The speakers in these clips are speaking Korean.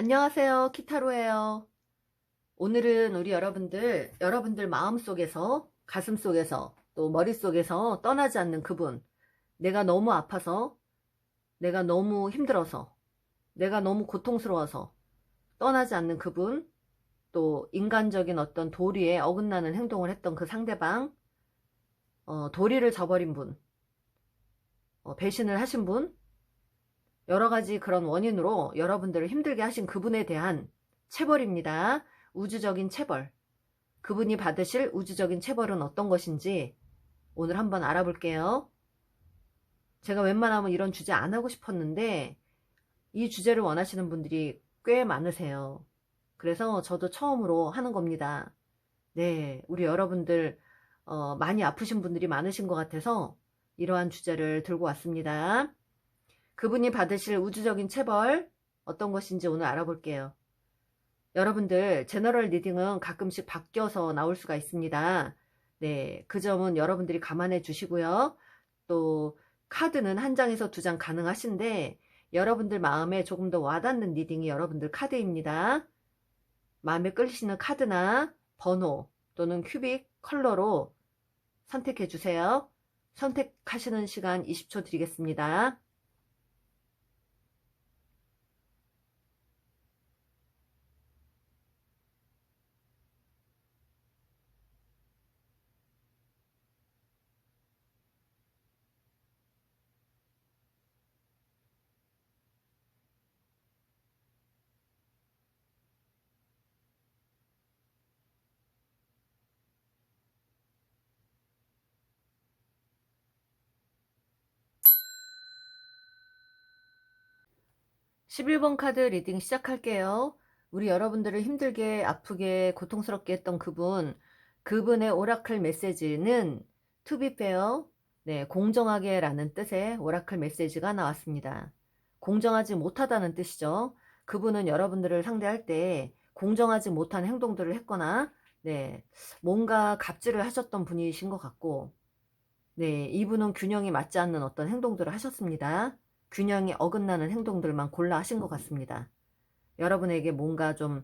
안녕하세요. 키타로예요. 오늘은 우리 여러분들 마음속에서, 가슴속에서, 또 머릿속에서 떠나지 않는 그분, 내가 너무 아파서, 내가 너무 힘들어서, 내가 너무 고통스러워서 떠나지 않는 그분, 또 인간적인 어떤 도리에 어긋나는 행동을 했던 그 상대방, 도리를 저버린 분, 배신을 하신 분, 여러 가지 그런 원인으로 여러분들을 힘들게 하신 그분에 대한 체벌입니다. 우주적인 체벌. 그분이 받으실 우주적인 체벌은 어떤 것인지 오늘 한번 알아볼게요. 제가 웬만하면 이런 주제 안 하고 싶었는데 이 주제를 원하시는 분들이 꽤 많으세요. 그래서 저도 처음으로 하는 겁니다. 네, 우리 여러분들 많이 아프신 분들이 많으신 것 같아서 이러한 주제를 들고 왔습니다. 그분이 받으실 우주적인 체벌 어떤 것인지 오늘 알아볼게요. 여러분들 제너럴 리딩은 가끔씩 바뀌어서 나올 수가 있습니다. 네, 그 점은 여러분들이 감안해 주시고요. 또 카드는 한 장에서 두 장 가능하신데 여러분들 마음에 조금 더 와닿는 리딩이 여러분들 카드입니다. 마음에 끌리시는 카드나 번호 또는 큐빅 컬러로 선택해 주세요. 선택하시는 시간 20초 드리겠습니다. 11번 카드 리딩 시작할게요. 우리 여러분들을 힘들게 아프게 고통스럽게 했던 그분의 오라클 메시지는 to be fair, 네, 공정하게 라는 뜻의 오라클 메시지가 나왔습니다. 공정하지 못하다는 뜻이죠. 그분은 여러분들을 상대할 때 공정하지 못한 행동들을 했거나 네, 뭔가 갑질을 하셨던 분이신 것 같고 네, 이분은 균형이 맞지 않는 어떤 행동들을 하셨습니다. 균형이 어긋나는 행동들만 골라 하신 것 같습니다. 여러분에게 뭔가 좀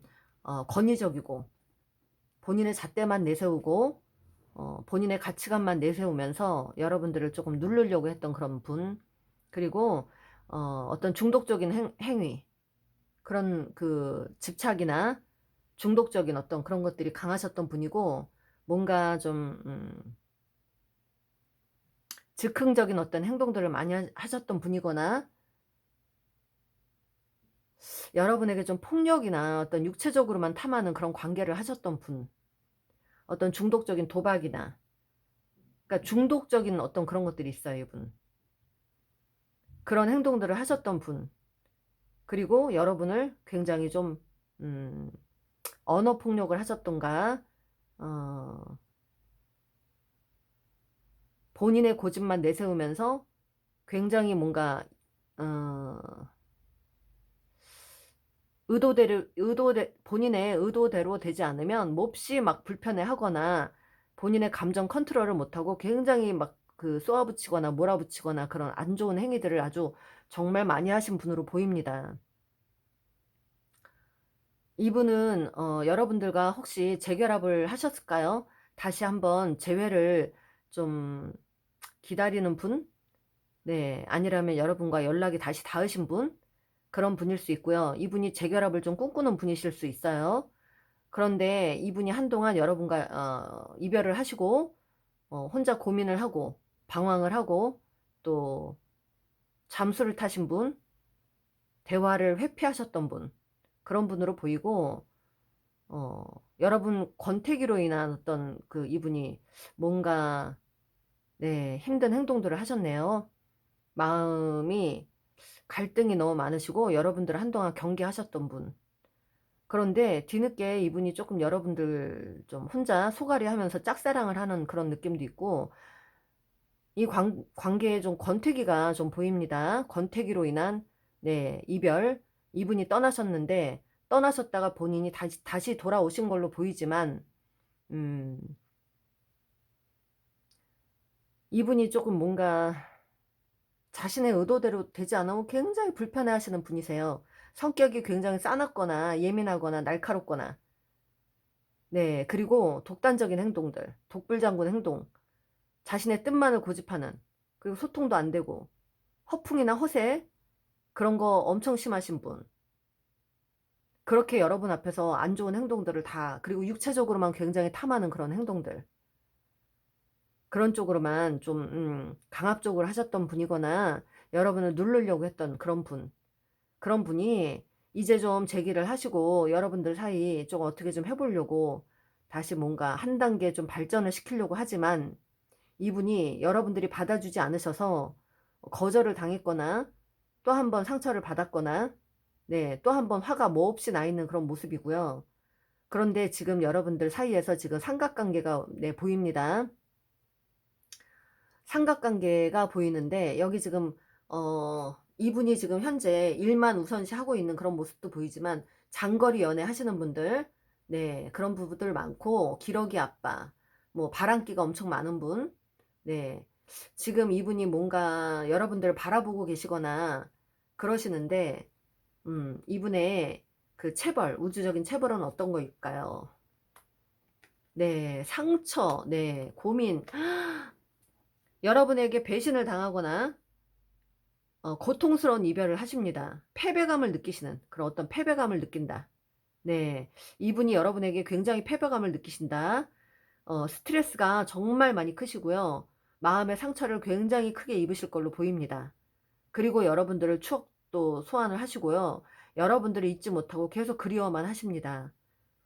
권위적이고 본인의 잣대만 내세우고 본인의 가치관만 내세우면서 여러분들을 조금 누르려고 했던 그런 분, 그리고 어떤 중독적인 행위, 그런 그 집착이나 중독적인 어떤 그런 것들이 강하셨던 분이고 뭔가 좀 즉흥적인 어떤 행동들을 많이 하셨던 분이거나 여러분에게 좀 폭력이나 어떤 육체적으로만 탐하는 그런 관계를 하셨던 분, 어떤 중독적인 도박이나, 그러니까 중독적인 어떤 그런 것들이 있어요, 이분. 그런 행동들을 하셨던 분, 그리고 여러분을 굉장히 좀, 언어 폭력을 하셨던가, 본인의 고집만 내세우면서 굉장히 뭔가, 어, 본인의 의도대로 되지 않으면 몹시 막 불편해 하거나 본인의 감정 컨트롤을 못하고 굉장히 막 그 쏘아붙이거나 몰아붙이거나 그런 안 좋은 행위들을 아주 정말 많이 하신 분으로 보입니다. 이분은 여러분들과 혹시 재결합을 하셨을까요? 다시 한번 재회를 좀 기다리는 분? 네, 아니라면 여러분과 연락이 다시 닿으신 분? 그런 분일 수 있고요. 이분이 재결합을 좀 꿈꾸는 분이실 수 있어요. 그런데 이분이 한동안 여러분과 이별을 하시고 혼자 고민을 하고 방황을 하고 또 잠수를 타신 분, 대화를 회피하셨던 분, 그런 분으로 보이고 여러분 권태기로 인한 어떤 그 이분이 뭔가 네, 힘든 행동들을 하셨네요. 마음이 갈등이 너무 많으시고 여러분들 한동안 경계하셨던 분. 그런데 뒤늦게 이분이 조금 여러분들 좀 혼자 소갈이 하면서 짝사랑을 하는 그런 느낌도 있고 이 관계에 좀 권태기가 좀 보입니다. 권태기로 인한 네, 이별. 이분이 떠나셨는데 떠나셨다가 본인이 다시 돌아오신 걸로 보이지만 음, 이분이 조금 뭔가 자신의 의도대로 되지 않으면 굉장히 불편해 하시는 분이세요. 성격이 굉장히 싸납거나 예민하거나 날카롭거나, 네, 그리고 독단적인 행동들, 독불장군 행동, 자신의 뜻만을 고집하는, 그리고 소통도 안 되고 허풍이나 허세 그런 거 엄청 심하신 분, 그렇게 여러분 앞에서 안 좋은 행동들을 다, 그리고 육체적으로만 굉장히 탐하는 그런 행동들, 그런 쪽으로만 좀 강압적으로 하셨던 분이거나 여러분을 누르려고 했던 그런 분, 그런 분이 이제 좀 제기를 하시고 여러분들 사이 좀 어떻게 좀 해보려고 다시 뭔가 한 단계 좀 발전을 시키려고 하지만, 이분이 여러분들이 받아주지 않으셔서 거절을 당했거나 또 한 번 상처를 받았거나, 네, 또 한 번 화가 뭐 없이 나 있는 그런 모습이고요. 그런데 지금 여러분들 사이에서 지금 삼각관계가, 네, 보입니다. 삼각관계가 보이는데 여기 지금 이분이 지금 현재 일만 우선시 하고 있는 그런 모습도 보이지만, 장거리 연애 하시는 분들, 네, 그런 부분들 많고, 기러기 아빠, 뭐 바람기가 엄청 많은 분, 네, 지금 이분이 뭔가 여러분들을 바라보고 계시거나 그러시는데, 이분의 그 체벌, 우주적인 체벌은 어떤 거일까요? 네, 상처, 네, 고민, 여러분에게 배신을 당하거나 고통스러운 이별을 하십니다. 패배감을 느끼시는 그런 어떤 패배감을 느낀다. 네, 이분이 여러분에게 굉장히 패배감을 느끼신다. 스트레스가 정말 많이 크시고요. 마음의 상처를 굉장히 크게 입으실 걸로 보입니다. 그리고 여러분들을 추억도 소환을 하시고요. 여러분들을 잊지 못하고 계속 그리워만 하십니다.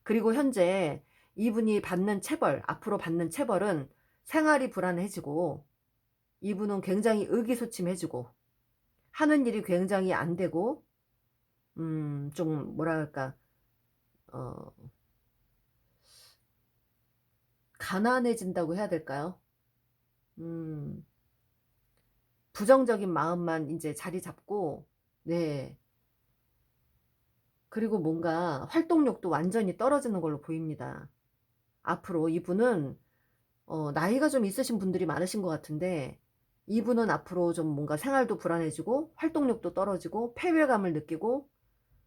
그리고 현재 이분이 받는 체벌, 앞으로 받는 체벌은 생활이 불안해지고, 이분은 굉장히 의기소침해지고, 하는 일이 굉장히 안 되고, 좀 뭐랄까, 어, 가난해진다고 해야 될까요? 음, 부정적인 마음만 이제 자리 잡고, 네. 그리고 뭔가 활동력도 완전히 떨어지는 걸로 보입니다. 앞으로 이분은 나이가 좀 있으신 분들이 많으신 것 같은데, 이분은 앞으로 좀 뭔가 생활도 불안해지고 활동력도 떨어지고 패배감을 느끼고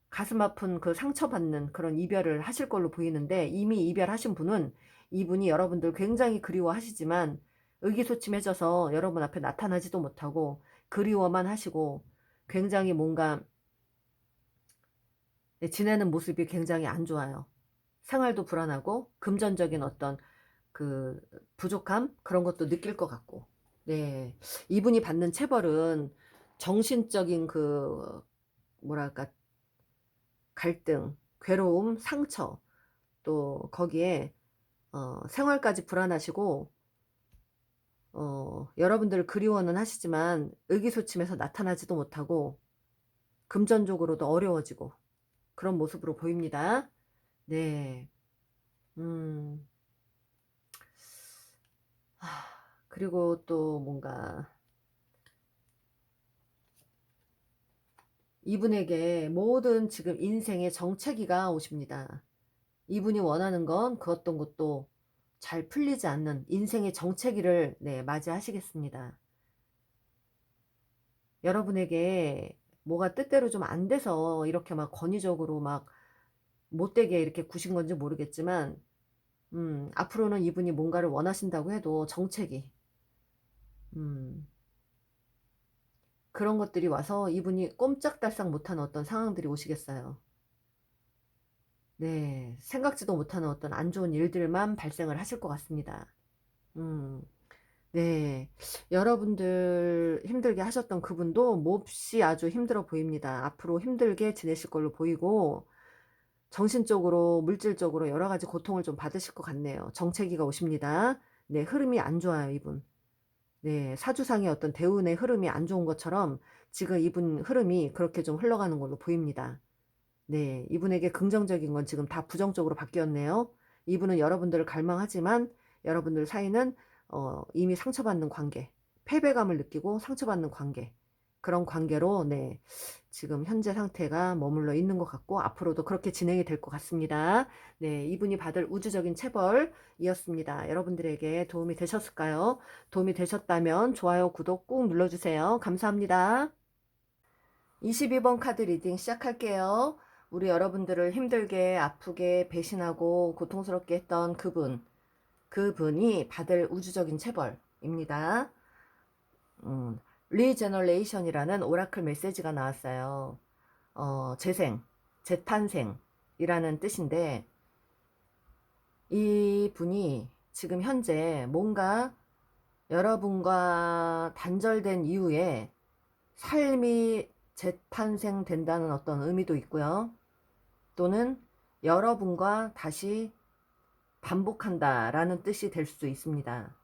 가슴 아픈 그 상처받는 그런 이별을 하실 걸로 보이는데, 이미 이별하신 분은 이분이 여러분들 굉장히 그리워하시지만 의기소침해져서 여러분 앞에 나타나지도 못하고 그리워만 하시고, 굉장히 뭔가, 네, 지내는 모습이 굉장히 안 좋아요. 생활도 불안하고 금전적인 어떤 그 부족함 그런 것도 느낄 것 같고, 네, 이분이 받는 체벌은 정신적인 그 뭐랄까 갈등, 괴로움, 상처, 또 거기에 생활까지 불안하시고, 여러분들 그리워는 하시지만 의기소침해서 나타나지도 못하고 금전적으로도 어려워지고 그런 모습으로 보입니다. 네. 음. 하, 그리고 또 뭔가 이분에게 모든 지금 인생의 정체기가 오십니다. 이분이 원하는 건 그 어떤 것도 잘 풀리지 않는 인생의 정체기를, 네, 맞이하시겠습니다. 여러분에게 뭐가 뜻대로 좀 안 돼서 이렇게 막 권위적으로 막 못되게 이렇게 구신 건지 모르겠지만, 앞으로는 이분이 뭔가를 원하신다고 해도 정체기, 음, 그런 것들이 와서 이분이 꼼짝달싹 못하는 어떤 상황들이 오시겠어요. 네, 생각지도 못하는 어떤 안 좋은 일들만 발생을 하실 것 같습니다. 음, 네. 여러분들 힘들게 하셨던 그분도 몹시 아주 힘들어 보입니다. 앞으로 힘들게 지내실 걸로 보이고, 정신적으로, 물질적으로 여러 가지 고통을 좀 받으실 것 같네요. 정체기가 오십니다. 네, 흐름이 안 좋아요, 이분. 네, 사주상의 어떤 대운의 흐름이 안 좋은 것처럼 지금 이분 흐름이 그렇게 좀 흘러가는 걸로 보입니다. 네, 이분에게 긍정적인 건 지금 다 부정적으로 바뀌었네요. 이분은 여러분들을 갈망하지만 여러분들 사이는 이미 상처받는 관계, 패배감을 느끼고 상처받는 관계, 그런 관계로, 네, 지금 현재 상태가 머물러 있는 것 같고 앞으로도 그렇게 진행이 될 것 같습니다. 네, 이분이 받을 우주적인 체벌이었습니다. 여러분들에게 도움이 되셨을까요? 도움이 되셨다면 좋아요, 구독 꾹 눌러주세요. 감사합니다. 22번 카드 리딩 시작할게요. 우리 여러분들을 힘들게 아프게 배신하고 고통스럽게 했던 그분이 받을 우주적인 체벌입니다. 리제너레이션이라는 오라클 메시지가 나왔어요. 재생, 재탄생이라는 뜻인데, 이 분이 지금 현재 뭔가 여러분과 단절된 이후에 삶이 재탄생된다는 어떤 의미도 있고요. 또는 여러분과 다시 반복한다라는 뜻이 될 수도 있습니다.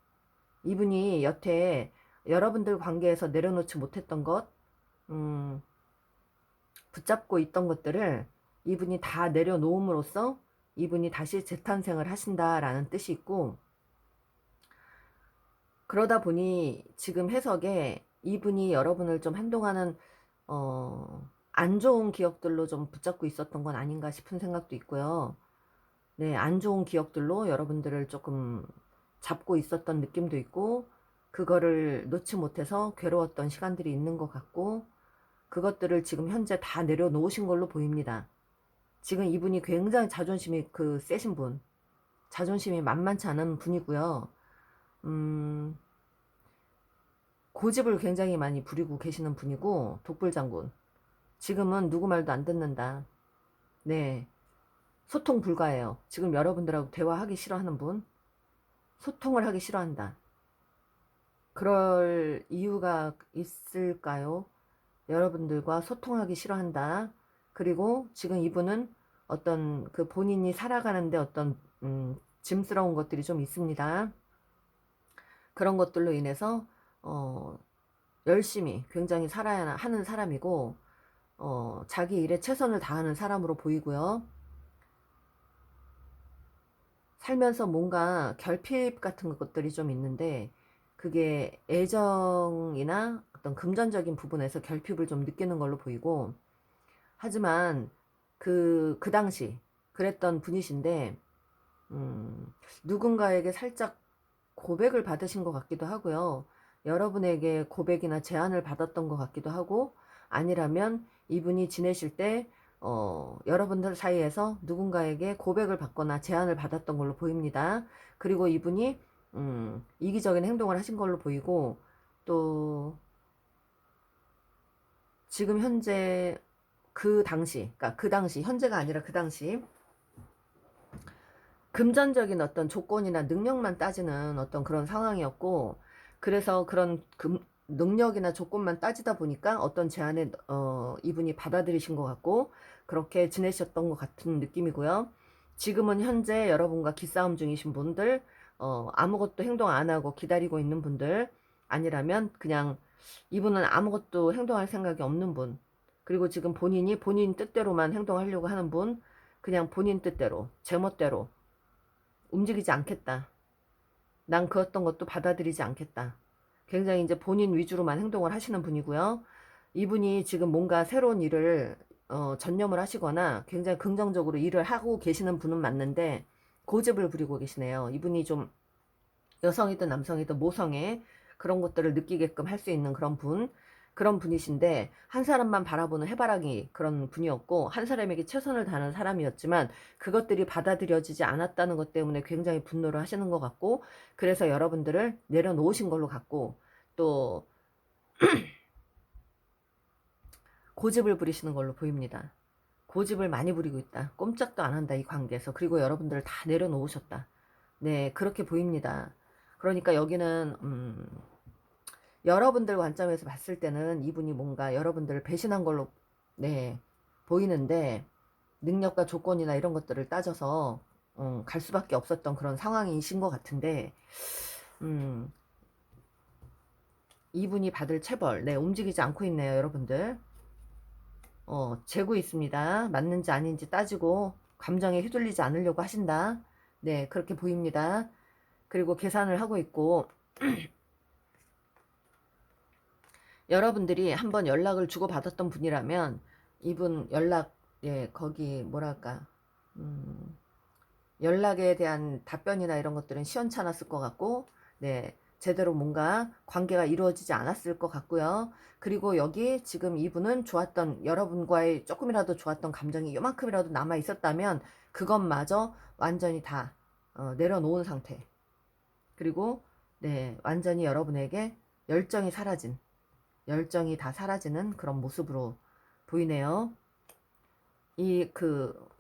이분이 여태 여러분들 관계에서 내려놓지 못했던 것, 붙잡고 있던 것들을 이분이 다 내려놓음으로써 이분이 다시 재탄생을 하신다라는 뜻이 있고, 그러다 보니 지금 해석에 이분이 여러분을 좀 행동하는 안 좋은 기억들로 좀 붙잡고 있었던 건 아닌가 싶은 생각도 있고요. 네, 안 좋은 기억들로 여러분들을 조금 잡고 있었던 느낌도 있고, 그거를 놓지 못해서 괴로웠던 시간들이 있는 것 같고, 그것들을 지금 현재 다 내려놓으신 걸로 보입니다. 지금 이분이 굉장히 자존심이 세신 분, 자존심이 만만치 않은 분이고요. 고집을 굉장히 많이 부리고 계시는 분이고, 독불장군. 지금은 누구 말도 안 듣는다. 네, 소통 불가해요. 지금 여러분들하고 대화하기 싫어하는 분, 소통을 하기 싫어한다. 그럴 이유가 있을까요? 여러분들과 소통하기 싫어한다. 그리고 지금 이분은 어떤 본인이 살아가는데 어떤 짐스러운 것들이 좀 있습니다. 그런 것들로 인해서 열심히 굉장히 살아야 하는 사람이고, 자기 일에 최선을 다하는 사람으로 보이고요. 살면서 뭔가 결핍 같은 것들이 좀 있는데, 그게 애정이나 어떤 금전적인 부분에서 결핍을 좀 느끼는 걸로 보이고, 하지만 그 당시 그랬던 분이신데, 누군가에게 살짝 고백을 받으신 것 같기도 하고요. 여러분에게 고백이나 제안을 받았던 것 같기도 하고, 아니라면 이분이 지내실 때 여러분들 사이에서 누군가에게 고백을 받거나 제안을 받았던 걸로 보입니다. 그리고 이분이 이기적인 행동을 하신 걸로 보이고, 또 지금 현재 그러니까 그 당시, 현재가 아니라 그 당시 금전적인 어떤 조건이나 능력만 따지는 어떤 그런 상황이었고, 그래서 그런 능력이나 조건만 따지다 보니까 어떤 제안에 이분이 받아들이신 것 같고, 그렇게 지내셨던 것 같은 느낌이고요. 지금은 현재 여러분과 기싸움 중이신 분들, 아무것도 행동 안 하고 기다리고 있는 분들, 아니라면 그냥 이분은 아무것도 행동할 생각이 없는 분, 그리고 지금 본인이 본인 뜻대로만 행동하려고 하는 분, 그냥 본인 뜻대로 제멋대로 움직이지 않겠다. 난 그 어떤 것도 받아들이지 않겠다. 굉장히 이제 본인 위주로만 행동을 하시는 분이고요. 이분이 지금 뭔가 새로운 일을 전념을 하시거나 굉장히 긍정적으로 일을 하고 계시는 분은 맞는데, 고집을 부리고 계시네요. 이분이 좀 여성이든 남성이든 모성애 그런 것들을 느끼게끔 할 수 있는 그런 분이신데, 한 사람만 바라보는 해바라기 그런 분이었고, 한 사람에게 최선을 다하는 사람이었지만 그것들이 받아들여지지 않았다는 것 때문에 굉장히 분노를 하시는 것 같고, 그래서 여러분들을 내려놓으신 걸로 같고, 또 고집을 부리시는 걸로 보입니다. 고집을 많이 부리고 있다. 꼼짝도 안 한다, 이 관계에서. 그리고 여러분들을 다 내려놓으셨다. 네, 그렇게 보입니다. 그러니까 여기는 여러분들 관점에서 봤을 때는 이분이 뭔가 여러분들을 배신한 걸로 네 보이는데, 능력과 조건이나 이런 것들을 따져서 갈 수밖에 없었던 그런 상황이신 것 같은데, 이분이 받을 체벌, 네, 움직이지 않고 있네요, 여러분들. 재고 있습니다. 맞는지 아닌지 따지고 감정에 휘둘리지 않으려고 하신다. 네, 그렇게 보입니다. 그리고 계산을 하고 있고, 여러분들이 한번 연락을 주고받았던 분이라면 이분 연락, 예, 거기 뭐랄까, 연락에 대한 답변이나 이런 것들은 시원찮았을 것 같고, 네, 제대로 뭔가 관계가 이루어지지 않았을 것 같고요. 그리고 여기 지금 이분은 좋았던, 여러분과의 조금이라도 좋았던 감정이 요만큼이라도 남아 있었다면 그것마저 완전히 다 내려놓은 상태. 그리고 네, 완전히 여러분에게 열정이 사라진, 열정이 다 사라지는 그런 모습으로 보이네요.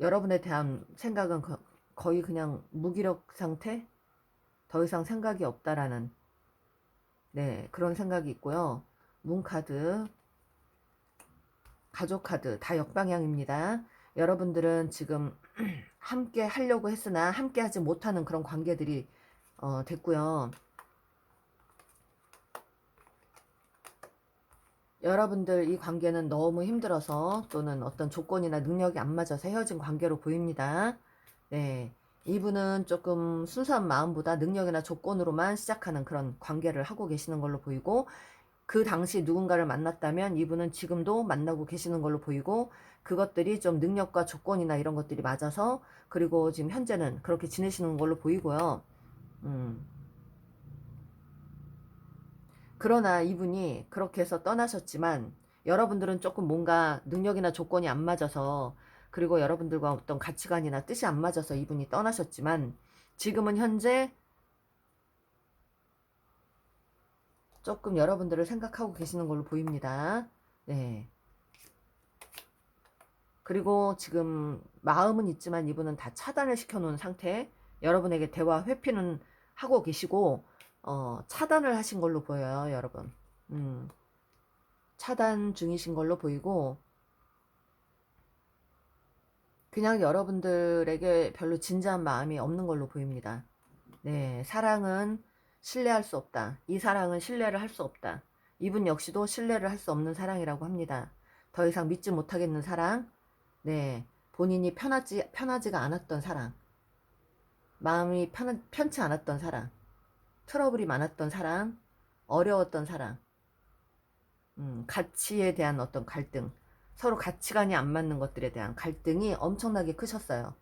여러분에 대한 생각은 거의 그냥 무기력 상태? 더 이상 생각이 없다라는, 네, 그런 생각이 있고요. 문카드, 가족 카드 다 역방향입니다. 여러분들은 지금 함께 하려고 했으나 함께 하지 못하는 그런 관계들이 됐고요. 여러분들 이 관계는 너무 힘들어서 또는 어떤 조건이나 능력이 안 맞아서 헤어진 관계로 보입니다. 네, 이분은 조금 순수한 마음보다 능력이나 조건으로만 시작하는 그런 관계를 하고 계시는 걸로 보이고, 그 당시 누군가를 만났다면 이분은 지금도 만나고 계시는 걸로 보이고, 그것들이 좀 능력과 조건이나 이런 것들이 맞아서, 그리고 지금 현재는 그렇게 지내시는 걸로 보이고요. 그러나 이분이 그렇게 해서 떠나셨지만 여러분들은 조금 뭔가 능력이나 조건이 안 맞아서, 그리고 여러분들과 어떤 가치관이나 뜻이 안 맞아서 이분이 떠나셨지만, 지금은 현재 조금 여러분들을 생각하고 계시는 걸로 보입니다. 네. 그리고 지금 마음은 있지만 이분은 다 차단을 시켜놓은 상태. 여러분에게 대화 회피는 하고 계시고 차단을 하신 걸로 보여요, 여러분. 차단 중이신 걸로 보이고, 그냥 여러분들에게 별로 진지한 마음이 없는 걸로 보입니다. 네, 사랑은 신뢰할 수 없다. 이 사랑은 신뢰를 할 수 없다. 이분 역시도 신뢰를 할 수 없는 사랑이라고 합니다. 더 이상 믿지 못하겠는 사랑. 네, 본인이 편하지가 않았던 사랑. 마음이 편치 않았던 사랑. 트러블이 많았던 사랑. 어려웠던 사랑. 가치에 대한 어떤 갈등. 서로 가치관이 안 맞는 것들에 대한 갈등이 엄청나게 크셨어요.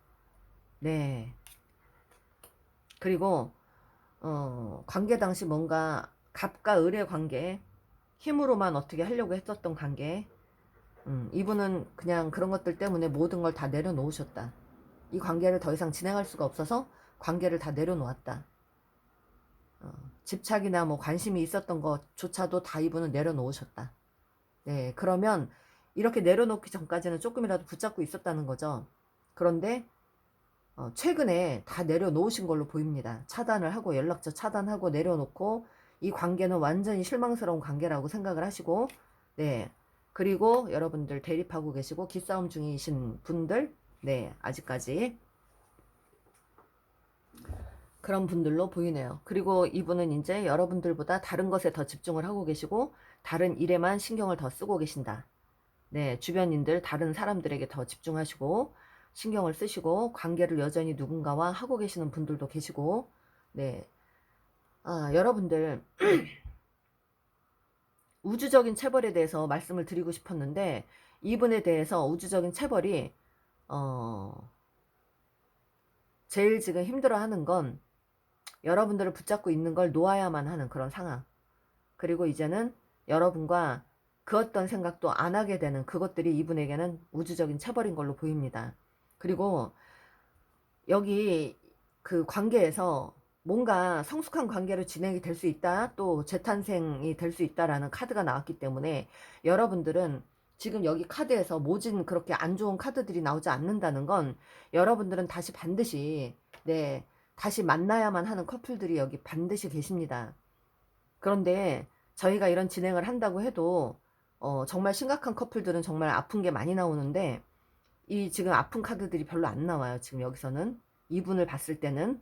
네. 그리고 관계 당시 뭔가 갑과 을의 관계, 힘으로만 어떻게 하려고 했었던 관계, 이분은 그냥 그런 것들 때문에 모든 걸 다 내려놓으셨다. 이 관계를 더 이상 진행할 수가 없어서 관계를 다 내려놓았다. 집착이나 뭐 관심이 있었던 것조차도 다 이분은 내려놓으셨다. 네, 그러면 이렇게 내려놓기 전까지는 조금이라도 붙잡고 있었다는 거죠. 그런데 최근에 다 내려놓으신 걸로 보입니다. 차단을 하고, 연락처 차단하고 내려놓고, 이 관계는 완전히 실망스러운 관계라고 생각을 하시고, 네. 그리고 여러분들 대립하고 계시고 기싸움 중이신 분들, 네, 아직까지 그런 분들로 보이네요. 그리고 이분은 이제 여러분들보다 다른 것에 더 집중을 하고 계시고 다른 일에만 신경을 더 쓰고 계신다. 네, 주변인들, 다른 사람들에게 더 집중하시고 신경을 쓰시고 관계를 여전히 누군가와 하고 계시는 분들도 계시고, 네, 여러분들 우주적인 체벌에 대해서 말씀을 드리고 싶었는데, 이분에 대해서 우주적인 체벌이 제일 지금 힘들어하는 건 여러분들을 붙잡고 있는 걸 놓아야만 하는 그런 상황. 그리고 이제는 여러분과 그 어떤 생각도 안 하게 되는 그것들이 이분에게는 우주적인 체벌인 걸로 보입니다. 그리고 여기 그 관계에서 뭔가 성숙한 관계로 진행이 될 수 있다, 또 재탄생이 될 수 있다라는 카드가 나왔기 때문에 여러분들은 지금 여기 카드에서 모진 그렇게 안 좋은 카드들이 나오지 않는다는 건 여러분들은 다시 반드시, 네, 다시 만나야만 하는 커플들이 여기 반드시 계십니다. 그런데 저희가 이런 진행을 한다고 해도 정말 심각한 커플들은 정말 아픈 게 많이 나오는데, 이 지금 아픈 카드들이 별로 안 나와요. 지금 여기서는 이분을 봤을 때는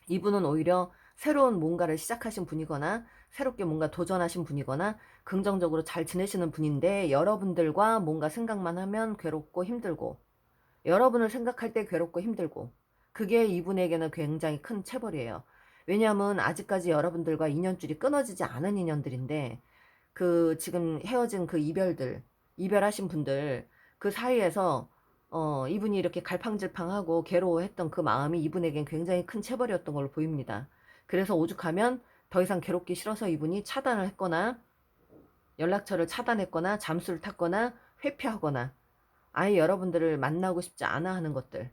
이분은 오히려 새로운 뭔가를 시작하신 분이거나 새롭게 뭔가 도전하신 분이거나 긍정적으로 잘 지내시는 분인데, 여러분들과 뭔가 생각만 하면 괴롭고 힘들고, 여러분을 생각할 때 괴롭고 힘들고, 그게 이분에게는 굉장히 큰 체벌이에요. 왜냐하면 아직까지 여러분들과 인연줄이 끊어지지 않은 인연들인데, 그 지금 헤어진 그 이별하신 분들 그 사이에서 이분이 이렇게 갈팡질팡하고 괴로워했던 그 마음이 이분에겐 굉장히 큰 체벌이었던 걸로 보입니다. 그래서 오죽하면 더 이상 괴롭기 싫어서 이분이 차단을 했거나 연락처를 차단했거나 잠수를 탔거나 회피하거나 아예 여러분들을 만나고 싶지 않아 하는 것들,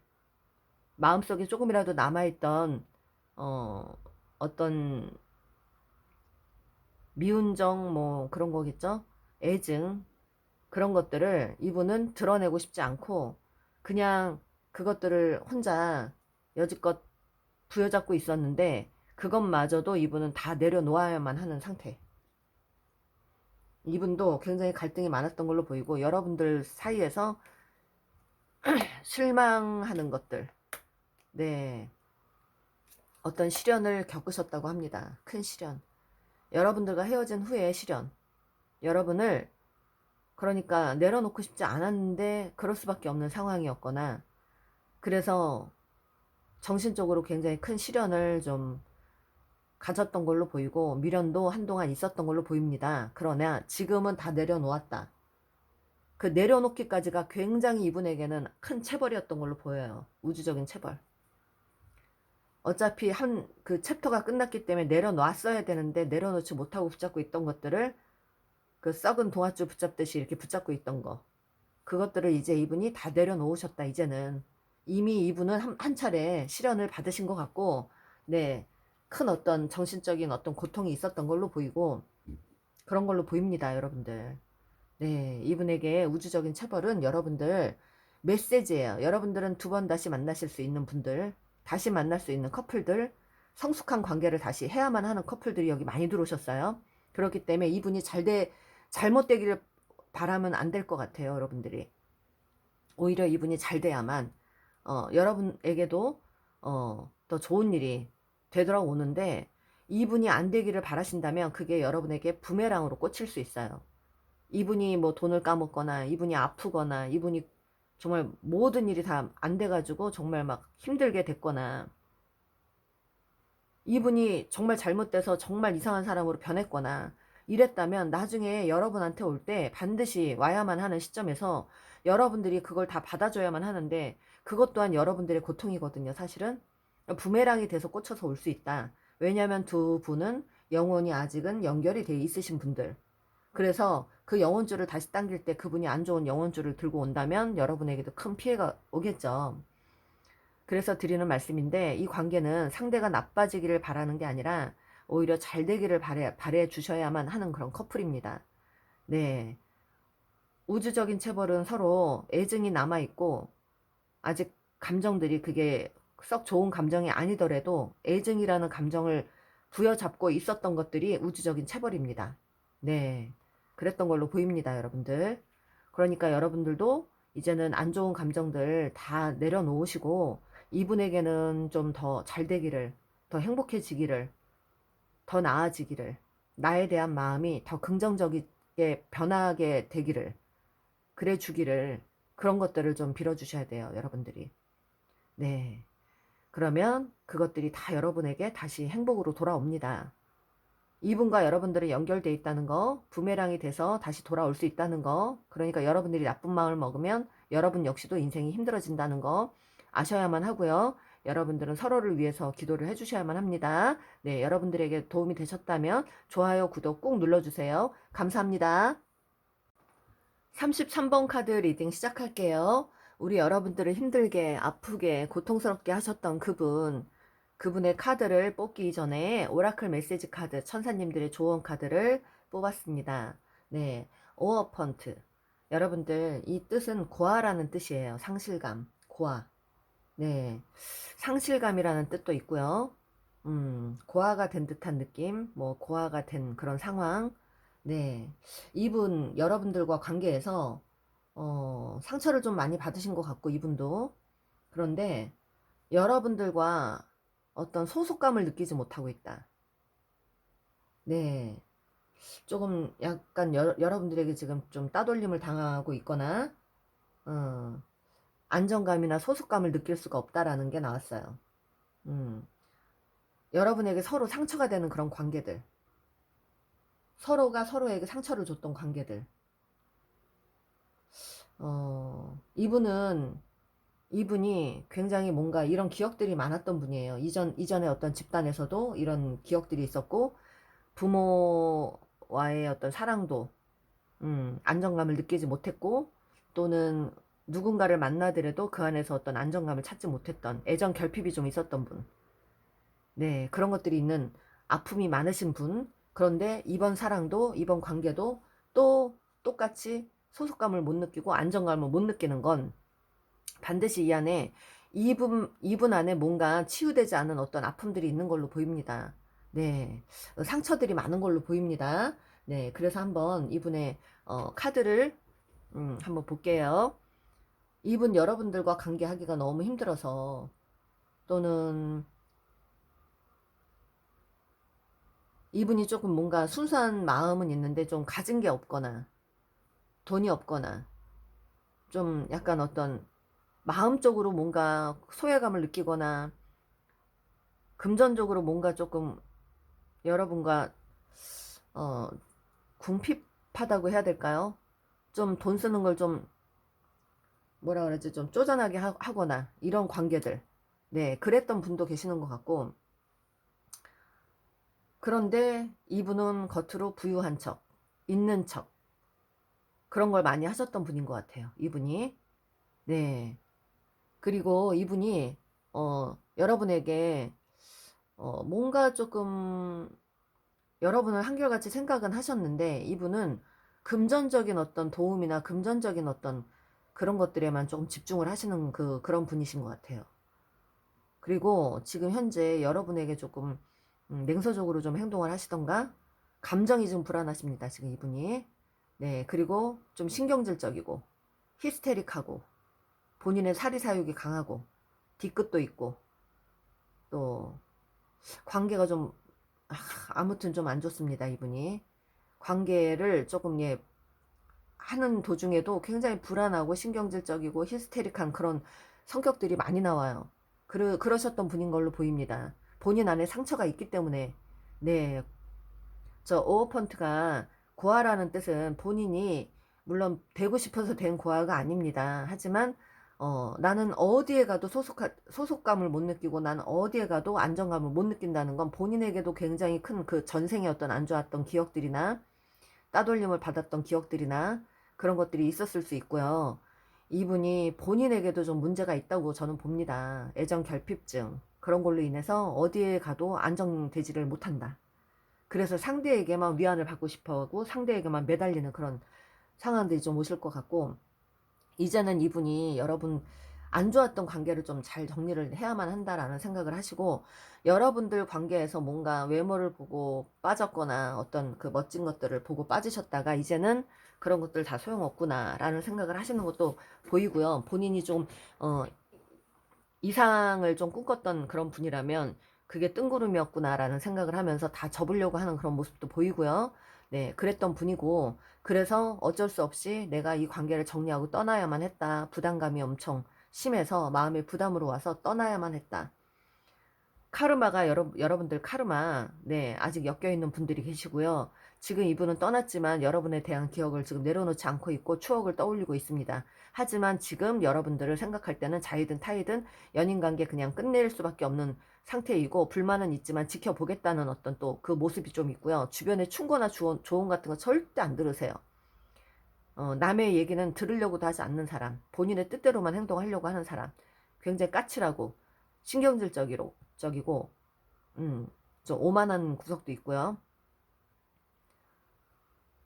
마음속에 조금이라도 남아있던 어떤 미운정 뭐 그런 거겠죠? 애증, 그런 것들을 이분은 드러내고 싶지 않고 그냥 그것들을 혼자 여지껏 부여잡고 있었는데 그것마저도 이분은 다 내려놓아야만 하는 상태. 이분도 굉장히 갈등이 많았던 걸로 보이고 여러분들 사이에서 실망하는 것들, 네, 어떤 시련을 겪으셨다고 합니다. 큰 시련. 여러분들과 헤어진 후에 시련. 여러분을 그러니까 내려놓고 싶지 않았는데 그럴 수밖에 없는 상황이었거나, 그래서 정신적으로 굉장히 큰 시련을 좀 가졌던 걸로 보이고 미련도 한동안 있었던 걸로 보입니다. 그러나 지금은 다 내려놓았다. 그 내려놓기까지가 굉장히 이분에게는 큰 체벌이었던 걸로 보여요. 우주적인 체벌. 어차피 그 챕터가 끝났기 때문에 내려놨어야 되는데 내려놓지 못하고 붙잡고 있던 것들을, 그 썩은 동아줄 붙잡듯이 이렇게 붙잡고 있던 거, 그것들을 이제 이분이 다 내려놓으셨다. 이제는 이미 이분은 한 차례 시련을 받으신 것 같고, 네, 큰 어떤 정신적인 어떤 고통이 있었던 걸로 보이고 그런 걸로 보입니다. 여러분들, 네, 이분에게 우주적인 체벌은 여러분들 메시지예요. 여러분들은 두 번 다시 만나실 수 있는 분들, 다시 만날 수 있는 커플들, 성숙한 관계를 다시 해야만 하는 커플들이 여기 많이 들어오셨어요. 그렇기 때문에 이분이 잘못되기를 바라면 안 될 것 같아요. 여러분들이 오히려 이분이 잘 돼야만 여러분에게도 더 좋은 일이 되돌아오는데, 이분이 안 되기를 바라신다면 그게 여러분에게 부메랑으로 꽂힐 수 있어요. 이분이 뭐 돈을 까먹거나 이분이 아프거나 이분이 정말 모든 일이 다 안 돼가지고 정말 막 힘들게 됐거나, 이분이 정말 잘못돼서 정말 이상한 사람으로 변했거나 이랬다면 나중에 여러분한테 올 때 반드시 와야만 하는 시점에서 여러분들이 그걸 다 받아줘야만 하는데, 그것 또한 여러분들의 고통이거든요. 사실은 부메랑이 돼서 꽂혀서 올 수 있다. 왜냐하면 두 분은 영혼이 아직은 연결이 돼 있으신 분들, 그래서 그 영혼줄을 다시 당길 때 그분이 안 좋은 영혼줄을 들고 온다면 여러분에게도 큰 피해가 오겠죠. 그래서 드리는 말씀인데, 이 관계는 상대가 나빠지기를 바라는 게 아니라 오히려 잘 되기를 바래 주셔야만 하는 그런 커플입니다. 네, 우주적인 체벌은 서로 애증이 남아있고 아직 감정들이 그게 썩 좋은 감정이 아니더라도 애증이라는 감정을 부여잡고 있었던 것들이 우주적인 체벌입니다. 네, 그랬던 걸로 보입니다. 여러분들, 그러니까 여러분들도 이제는 안 좋은 감정들 다 내려놓으시고 이분에게는 좀 더 잘 되기를, 더 행복해지기를, 더 나아지기를, 나에 대한 마음이 더 긍정적이게 변하게 되기를, 그래 주기를, 그런 것들을 좀 빌어주셔야 돼요. 여러분들이. 네, 그러면 그것들이 다 여러분에게 다시 행복으로 돌아옵니다. 이분과 여러분들이 연결돼 있다는 거, 부메랑이 돼서 다시 돌아올 수 있다는 거, 그러니까 여러분들이 나쁜 마음을 먹으면 여러분 역시도 인생이 힘들어진다는 거 아셔야만 하고요. 여러분들은 서로를 위해서 기도를 해주셔야만 합니다. 네, 여러분들에게 도움이 되셨다면 좋아요, 구독 꾹 눌러주세요. 감사합니다. 33번 카드 리딩 시작할게요. 우리 여러분들을 힘들게, 아프게, 고통스럽게 하셨던 그분의 카드를 뽑기 전에 오라클 메시지 카드, 천사님들의 조언 카드를 뽑았습니다. 네, 오어펀트. 여러분들, 이 뜻은 고아라는 뜻이에요. 상실감, 고아. 네, 상실감이라는 뜻도 있고요. 고아가 된 듯한 느낌, 뭐 고아가 된 그런 상황. 네, 이분 여러분들과 관계에서 상처를 좀 많이 받으신 것 같고 이분도, 그런데 여러분들과 어떤 소속감을 느끼지 못하고 있다. 네, 조금 약간 여러분들에게 지금 좀 따돌림을 당하고 있거나 어, 안정감이나 소속감을 느낄 수가 없다라는 게 나왔어요. 음, 여러분에게 서로 상처가 되는 그런 관계들, 서로가 서로에게 상처를 줬던 관계들. 이분이 굉장히 뭔가 이런 기억들이 많았던 분이에요. 이전에 어떤 집단에서도 이런 기억들이 있었고, 부모와의 어떤 사랑도 안정감을 느끼지 못했고, 또는 누군가를 만나더라도 그 안에서 어떤 안정감을 찾지 못했던 애정 결핍이 좀 있었던 분, 네, 그런 것들이 있는 아픔이 많으신 분. 그런데 이번 사랑도 이번 관계도 또 똑같이 소속감을 못 느끼고 안정감을 못 느끼는 건 반드시 이 안에 이분 안에 뭔가 치유되지 않은 어떤 아픔들이 있는 걸로 보입니다. 네, 상처들이 많은 걸로 보입니다. 네, 그래서 한번 이분의 카드를 한번 볼게요. 이분 여러분들과 관계하기가 너무 힘들어서, 또는 이분이 조금 뭔가 순수한 마음은 있는데 좀 가진 게 없거나 돈이 없거나 좀 약간 어떤 마음적으로 뭔가 소외감을 느끼거나 금전적으로 뭔가 조금 여러분과 어 궁핍하다고 해야 될까요? 좀 돈 쓰는 걸 좀 뭐라 그러지, 좀 쪼잔하게 하거나 이런 관계들, 네, 그랬던 분도 계시는 것 같고, 그런데 이분은 겉으로 부유한 척, 있는 척, 그런 걸 많이 하셨던 분인 것 같아요, 이분이. 네. 그리고 이분이 여러분에게 뭔가 조금 여러분을 한결같이 생각은 하셨는데, 이분은 금전적인 어떤 도움이나 금전적인 어떤 그런 것들에만 조금 집중을 하시는 그런 분이신 것 같아요. 그리고 지금 현재 여러분에게 조금 냉소적으로 좀 행동을 하시던가, 감정이 좀 불안하십니다, 지금 이분이. 네, 그리고 좀 신경질적이고 히스테릭하고 본인의 사리사욕이 강하고 뒤끝도 있고, 또 관계가 좀 아무튼 좀 안 좋습니다, 이분이. 관계를 조금 하는 도중에도 굉장히 불안하고 신경질적이고 히스테릭한 그런 성격들이 많이 나와요. 그러셨던 분인 걸로 보입니다. 본인 안에 상처가 있기 때문에. 네, 저 오어펀트가 고아라는 뜻은 본인이 물론 되고 싶어서 된 고아가 아닙니다. 하지만 나는 어디에 가도 소속감을 못 느끼고 나는 어디에 가도 안정감을 못 느낀다는 건 본인에게도 굉장히 큰 그 전생의 어떤 안 좋았던 기억들이나 따돌림을 받았던 기억들이나 그런 것들이 있었을 수 있고요. 이분이 본인에게도 좀 문제가 있다고 저는 봅니다. 애정 결핍증, 그런 걸로 인해서 어디에 가도 안정되지를 못한다. 그래서 상대에게만 위안을 받고 싶어 하고 상대에게만 매달리는 그런 상황들이 좀 오실 것 같고, 이제는 이분이 여러분 안 좋았던 관계를 좀 잘 정리를 해야만 한다라는 생각을 하시고, 여러분들 관계에서 뭔가 외모를 보고 빠졌거나 어떤 그 멋진 것들을 보고 빠지셨다가 이제는 그런 것들 다 소용없구나 라는 생각을 하시는 것도 보이고요. 본인이 좀 어, 이상을 좀 꿈꿨던 그런 분이라면 그게 뜬구름이었구나라는 생각을 하면서 다 접으려고 하는 그런 모습도 보이고요. 네, 그랬던 분이고, 그래서 어쩔 수 없이 내가 이 관계를 정리하고 떠나야만 했다. 부담감이 엄청 심해서 마음의 부담으로 와서 떠나야만 했다. 카르마가 여러분들 카르마, 네, 아직 엮여 있는 분들이 계시고요. 지금 이분은 떠났지만 여러분에 대한 기억을 지금 내려놓지 않고 있고 추억을 떠올리고 있습니다. 하지만 지금 여러분들을 생각할 때는 자이든 타이든 연인 관계 그냥 끝낼 수밖에 없는 상태이고, 불만은 있지만 지켜보겠다는 어떤 또 그 모습이 좀 있고요. 주변에 충고나 조언 같은 거 절대 안 들으세요. 남의 얘기는 들으려고도 하지 않는 사람, 본인의 뜻대로만 행동하려고 하는 사람, 굉장히 까칠하고 신경질적이고 좀 오만한 구석도 있고요.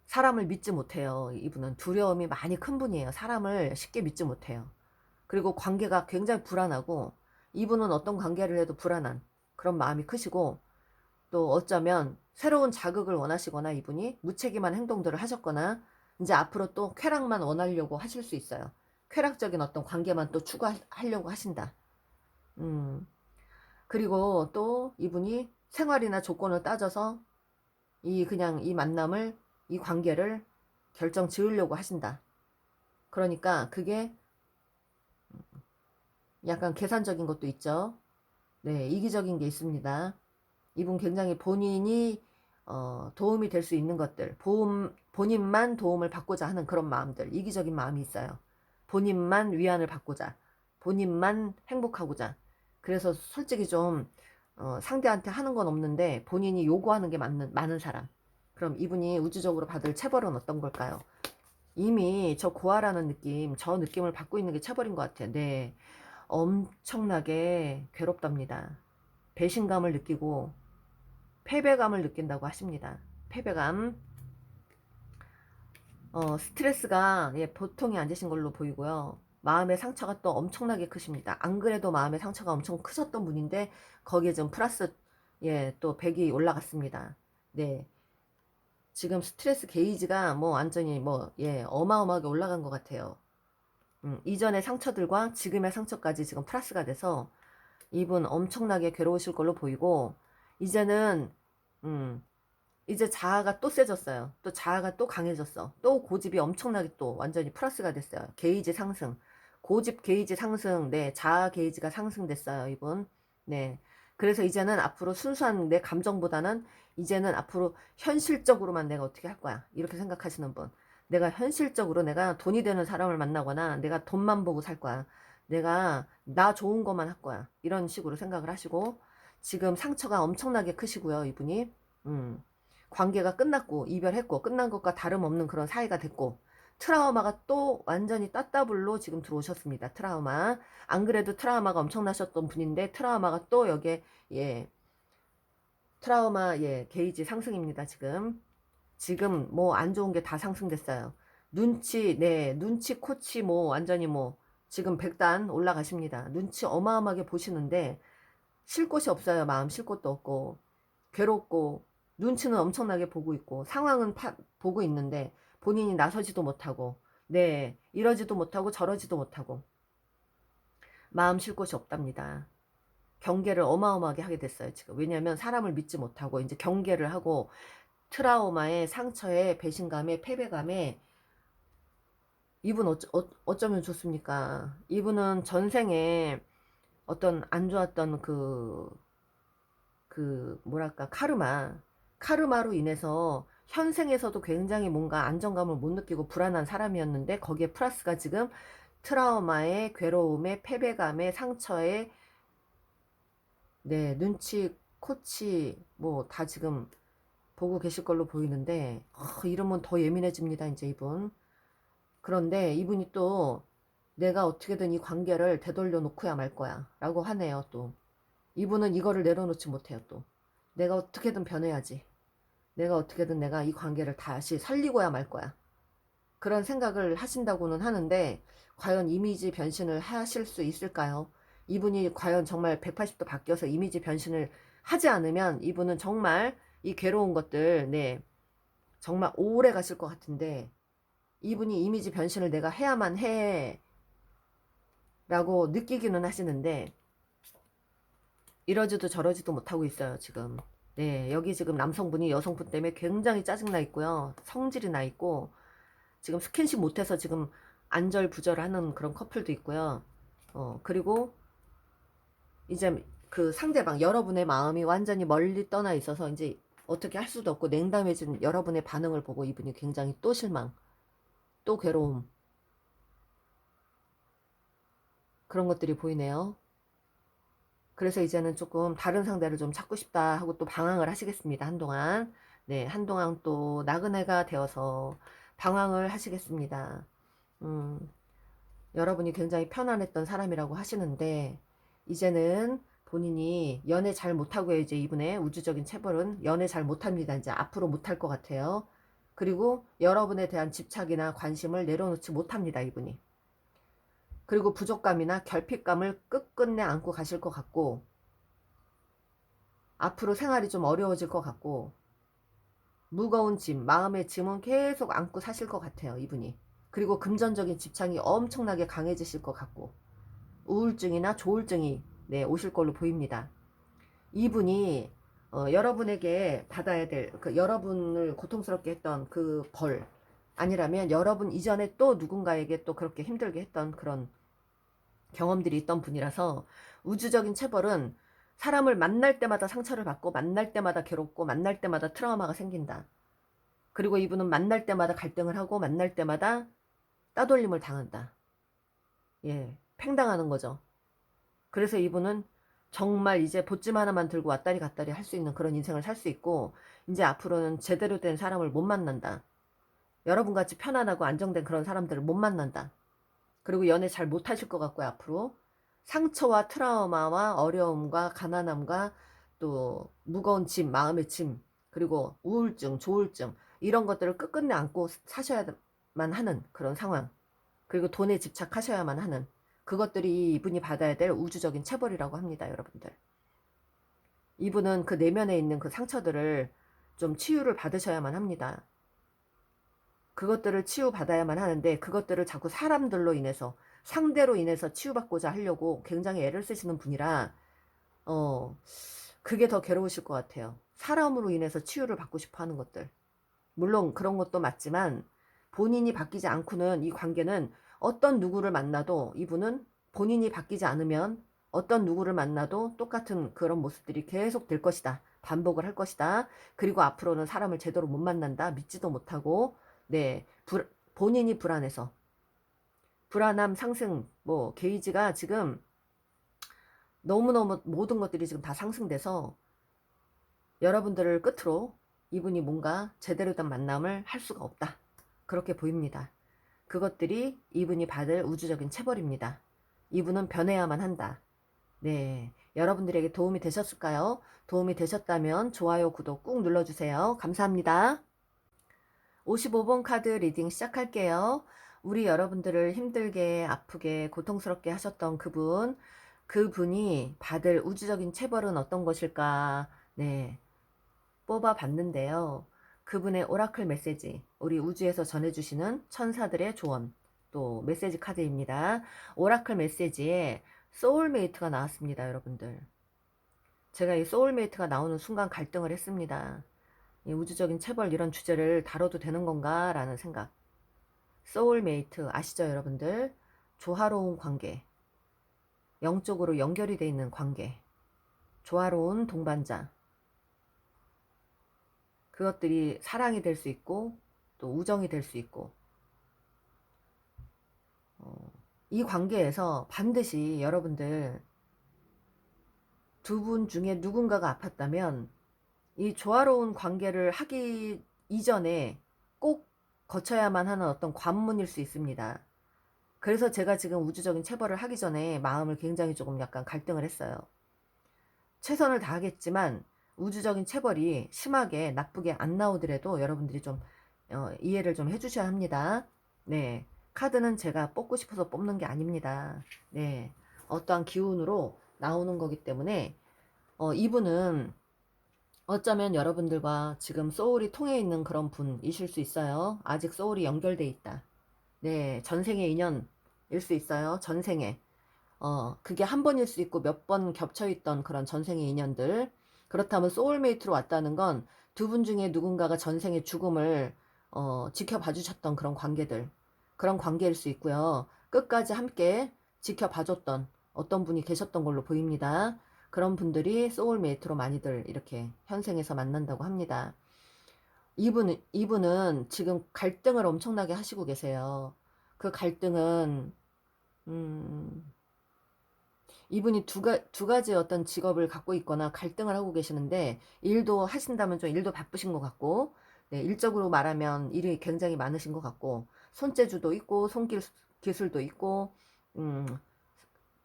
사람을 믿지 못해요. 이분은 두려움이 많이 큰 분이에요. 사람을 쉽게 믿지 못해요. 그리고 관계가 굉장히 불안하고, 이분은 어떤 관계를 해도 불안한 그런 마음이 크시고, 또 어쩌면 새로운 자극을 원하시거나 이분이 무책임한 행동들을 하셨거나 이제 앞으로 또 쾌락만 원하려고 하실 수 있어요. 쾌락적인 어떤 관계만 또 추구하려고 하신다. 음, 그리고 또 이분이 생활이나 조건을 따져서 그냥 이 만남을, 이 관계를 결정 지으려고 하신다. 그러니까 그게 약간 계산적인 것도 있죠. 네, 이기적인 게 있습니다. 이분 굉장히 본인이 도움이 될 수 있는 것들, 본인만 도움을 받고자 하는 그런 마음들, 이기적인 마음이 있어요. 본인만 위안을 받고자, 본인만 행복하고자. 그래서 솔직히 좀 상대한테 하는 건 없는데 본인이 요구하는 게 많은 사람. 그럼 이분이 우주적으로 받을 체벌은 어떤 걸까요? 이미 저 고아라는 느낌, 저 느낌을 받고 있는 게 체벌인 것 같아요. 네. 엄청나게 괴롭답니다. 배신감을 느끼고 패배감을 느낀다고 하십니다. 패배감. 스트레스가 예, 보통이 안 되신 걸로 보이고요. 마음의 상처가 또 엄청나게 크십니다. 안 그래도 마음의 상처가 엄청 크셨던 분인데 거기에 좀 플러스 예, 또 100이 올라갔습니다. 네. 지금 스트레스 게이지가 뭐 완전히 뭐 예, 어마어마하게 올라간 것 같아요. 이전의 상처들과 지금의 상처까지 지금 플러스가 돼서 이분 엄청나게 괴로우실 걸로 보이고 이제는 음, 이제 자아가 또 세졌어요. 또 자아가 또 강해졌어. 또 고집이 엄청나게 또 완전히 플러스가 됐어요. 게이지 상승. 고집 게이지 상승. 네, 자아 게이지가 상승됐어요, 이분. 네. 그래서 이제는 앞으로 순수한 내 감정보다는 이제는 앞으로 현실적으로만 내가 어떻게 할 거야. 이렇게 생각하시는 분. 내가 현실적으로 내가 돈이 되는 사람을 만나거나 내가 돈만 보고 살 거야. 내가 나 좋은 것만 할 거야. 이런 식으로 생각을 하시고 지금 상처가 엄청나게 크시고요, 이분이. 음. 관계가 끝났고 이별했고 끝난 것과 다름없는 그런 사이가 됐고 트라우마가 또 완전히 따따블로 지금 들어오셨습니다. 트라우마. 안 그래도 트라우마가 엄청나셨던 분인데 트라우마가 또 여기에 예 트라우마 예 게이지 상승입니다. 지금 뭐 안 좋은 게 다 상승됐어요. 눈치 네 눈치 코치 뭐 완전히 뭐 지금 100단 올라가십니다. 눈치 어마어마하게 보시는데 쉴 곳이 없어요. 마음 쉴 곳도 없고 괴롭고 눈치는 엄청나게 보고 있고 상황은 보고 있는데 본인이 나서지도 못하고 네 이러지도 못하고 저러지도 못하고 마음 쉴 곳이 없답니다. 경계를 어마어마하게 하게 됐어요. 지금 왜냐하면 사람을 믿지 못하고 이제 경계를 하고 트라우마에 상처에 배신감에 패배감에 이분 어쩌면 좋습니까? 이분은 전생에 어떤 안 좋았던 뭐랄까 카르마로 인해서 현생에서도 굉장히 뭔가 안정감을 못 느끼고 불안한 사람이었는데 거기에 플러스가 지금 트라우마에 괴로움에 패배감에 상처에 네 눈치 코치 뭐 다 지금 보고 계실 걸로 보이는데 이러면 더 예민해집니다 이제 이분. 그런데 이분이 또 내가 어떻게든 이 관계를 되돌려 놓고야 말 거야 라고 하네요. 또 이분은 이거를 내려놓지 못해요. 또 내가 어떻게든 변해야지. 내가 어떻게든 내가 이 관계를 다시 살리고야 말 거야. 그런 생각을 하신다고는 하는데 과연 이미지 변신을 하실 수 있을까요? 이분이 과연 정말 180도 바뀌어서 이미지 변신을 하지 않으면 이분은 정말 이 괴로운 것들 네 정말 오래 가실 것 같은데 이분이 이미지 변신을 내가 해야만 해 라고 느끼기는 하시는데 이러지도 저러지도 못하고 있어요 지금. 네 여기 지금 남성분이 여성분 때문에 굉장히 짜증나 있고요. 성질이 나 있고 지금 스킨십 못해서 지금 안절부절하는 그런 커플도 있고요. 그리고 이제 그 상대방 여러분의 마음이 완전히 멀리 떠나 있어서 이제 어떻게 할 수도 없고 냉담해진 여러분의 반응을 보고 이분이 굉장히 또 실망 또 괴로움 그런 것들이 보이네요. 그래서 이제는 조금 다른 상대를 좀 찾고 싶다 하고 또 방황을 하시겠습니다. 한동안. 네, 한동안 또 나그네가 되어서 방황을 하시겠습니다. 음, 여러분이 굉장히 편안했던 사람이라고 하시는데, 이제는 본인이 연애 잘 못하고요. 이제 이분의 우주적인 체벌은 연애 잘 못합니다. 이제 앞으로 못할 것 같아요. 그리고 여러분에 대한 집착이나 관심을 내려놓지 못합니다. 이분이. 그리고 부족감이나 결핍감을 끝끝내 안고 가실 것 같고, 앞으로 생활이 좀 어려워질 것 같고 무거운 짐, 마음의 짐은 계속 안고 사실 것 같아요. 이분이. 그리고 금전적인 집착이 엄청나게 강해지실 것 같고 우울증이나 조울증이 네, 오실 걸로 보입니다. 이분이 여러분에게 받아야 될 여러분을 고통스럽게 했던 그 벌 아니라면 여러분 이전에 또 누군가에게 또 그렇게 힘들게 했던 그런 경험들이 있던 분이라서 우주적인 체벌은 사람을 만날 때마다 상처를 받고 만날 때마다 괴롭고 만날 때마다 트라우마가 생긴다. 그리고 이분은 만날 때마다 갈등을 하고 만날 때마다 따돌림을 당한다. 예, 팽당하는 거죠. 그래서 이분은 정말 이제 보찜 하나만 들고 왔다리 갔다리 할 수 있는 그런 인생을 살 수 있고, 이제 앞으로는 제대로 된 사람을 못 만난다. 여러분같이 편안하고 안정된 그런 사람들을 못 만난다. 그리고 연애 잘 못하실 것 같고요. 앞으로 상처와 트라우마와 어려움과 가난함과 또 무거운 짐, 마음의 짐, 그리고 우울증, 조울증, 이런 것들을 끝끝내 안고 사셔야만 하는 그런 상황, 그리고 돈에 집착하셔야만 하는, 그것들이 이분이 받아야 될 우주적인 체벌이라고 합니다. 여러분들, 이분은 그 내면에 있는 그 상처들을 좀 치유를 받으셔야만 합니다. 그것들을 치유받아야만 하는데, 그것들을 자꾸 사람들로 인해서, 상대로 인해서 치유받고자 하려고 굉장히 애를 쓰시는 분이라, 그게 더 괴로우실 것 같아요. 사람으로 인해서 치유를 받고 싶어 하는 것들. 물론 그런 것도 맞지만, 본인이 바뀌지 않고는 이 관계는, 어떤 누구를 만나도 이분은 본인이 바뀌지 않으면 어떤 누구를 만나도 똑같은 그런 모습들이 계속 될 것이다. 반복을 할 것이다. 그리고 앞으로는 사람을 제대로 못 만난다. 믿지도 못하고, 네, 본인이 불안해서, 불안함 상승, 뭐 게이지가 지금 너무너무 모든 것들이 지금 다 상승돼서 여러분들을 끝으로 이분이 뭔가 제대로 된 만남을 할 수가 없다. 그렇게 보입니다. 그것들이 이분이 받을 우주적인 체벌입니다. 이분은 변해야만 한다. 네, 여러분들에게 도움이 되셨을까요? 도움이 되셨다면 좋아요, 구독 꾹 눌러주세요. 감사합니다. 55번 카드 리딩 시작할게요. 우리 여러분들을 힘들게, 아프게, 고통스럽게 하셨던 그분이 받을 우주적인 체벌은 어떤 것일까? 네, 뽑아봤는데요. 그분의 오라클 메시지, 우리 우주에서 전해주시는 천사들의 조언, 또 메시지 카드입니다. 오라클 메시지에 소울메이트가 나왔습니다. 여러분들, 제가 이 소울메이트가 나오는 순간 갈등을 했습니다. 이 우주적인 체벌 이런 주제를 다뤄도 되는 건가 라는 생각. 소울메이트 아시죠 여러분들? 조화로운 관계, 영적으로 연결이 돼 있는 관계, 조화로운 동반자, 그것들이 사랑이 될 수 있고 또 우정이 될 수 있고, 이 관계에서 반드시 여러분들 두 분 중에 누군가가 아팠다면 이 조화로운 관계를 하기 이전에 꼭 거쳐야만 하는 어떤 관문일 수 있습니다. 그래서 제가 지금 우주적인 체벌을 하기 전에 마음을 굉장히 조금 약간 갈등을 했어요. 최선을 다하겠지만 우주적인 체벌이 심하게 나쁘게 안 나오더라도 여러분들이 좀 이해를 좀 해주셔야 합니다. 네, 카드는 제가 뽑고 싶어서 뽑는 게 아닙니다. 네, 어떠한 기운으로 나오는 거기 때문에 이분은 어쩌면 여러분들과 지금 소울이 통해 있는 그런 분이실 수 있어요. 아직 소울이 연결돼 있다. 네, 전생의 인연일 수 있어요. 전생에. 그게 한 번일 수 있고 몇 번 겹쳐 있던 그런 전생의 인연들. 그렇다면 소울메이트로 왔다는 건 두 분 중에 누군가가 전생의 죽음을 지켜봐 주셨던 그런 관계들. 그런 관계일 수 있고요. 끝까지 함께 지켜봐 줬던 어떤 분이 계셨던 걸로 보입니다. 그런 분들이 소울메이트로 많이들 이렇게 현생에서 만난다고 합니다. 이분은 지금 갈등을 엄청나게 하시고 계세요. 그 갈등은, 이분이 두 가지 어떤 직업을 갖고 있거나 갈등을 하고 계시는데, 일도 하신다면 좀 일도 바쁘신 것 같고, 네, 일적으로 말하면 일이 굉장히 많으신 것 같고, 손재주도 있고, 손기술도 있고, 음,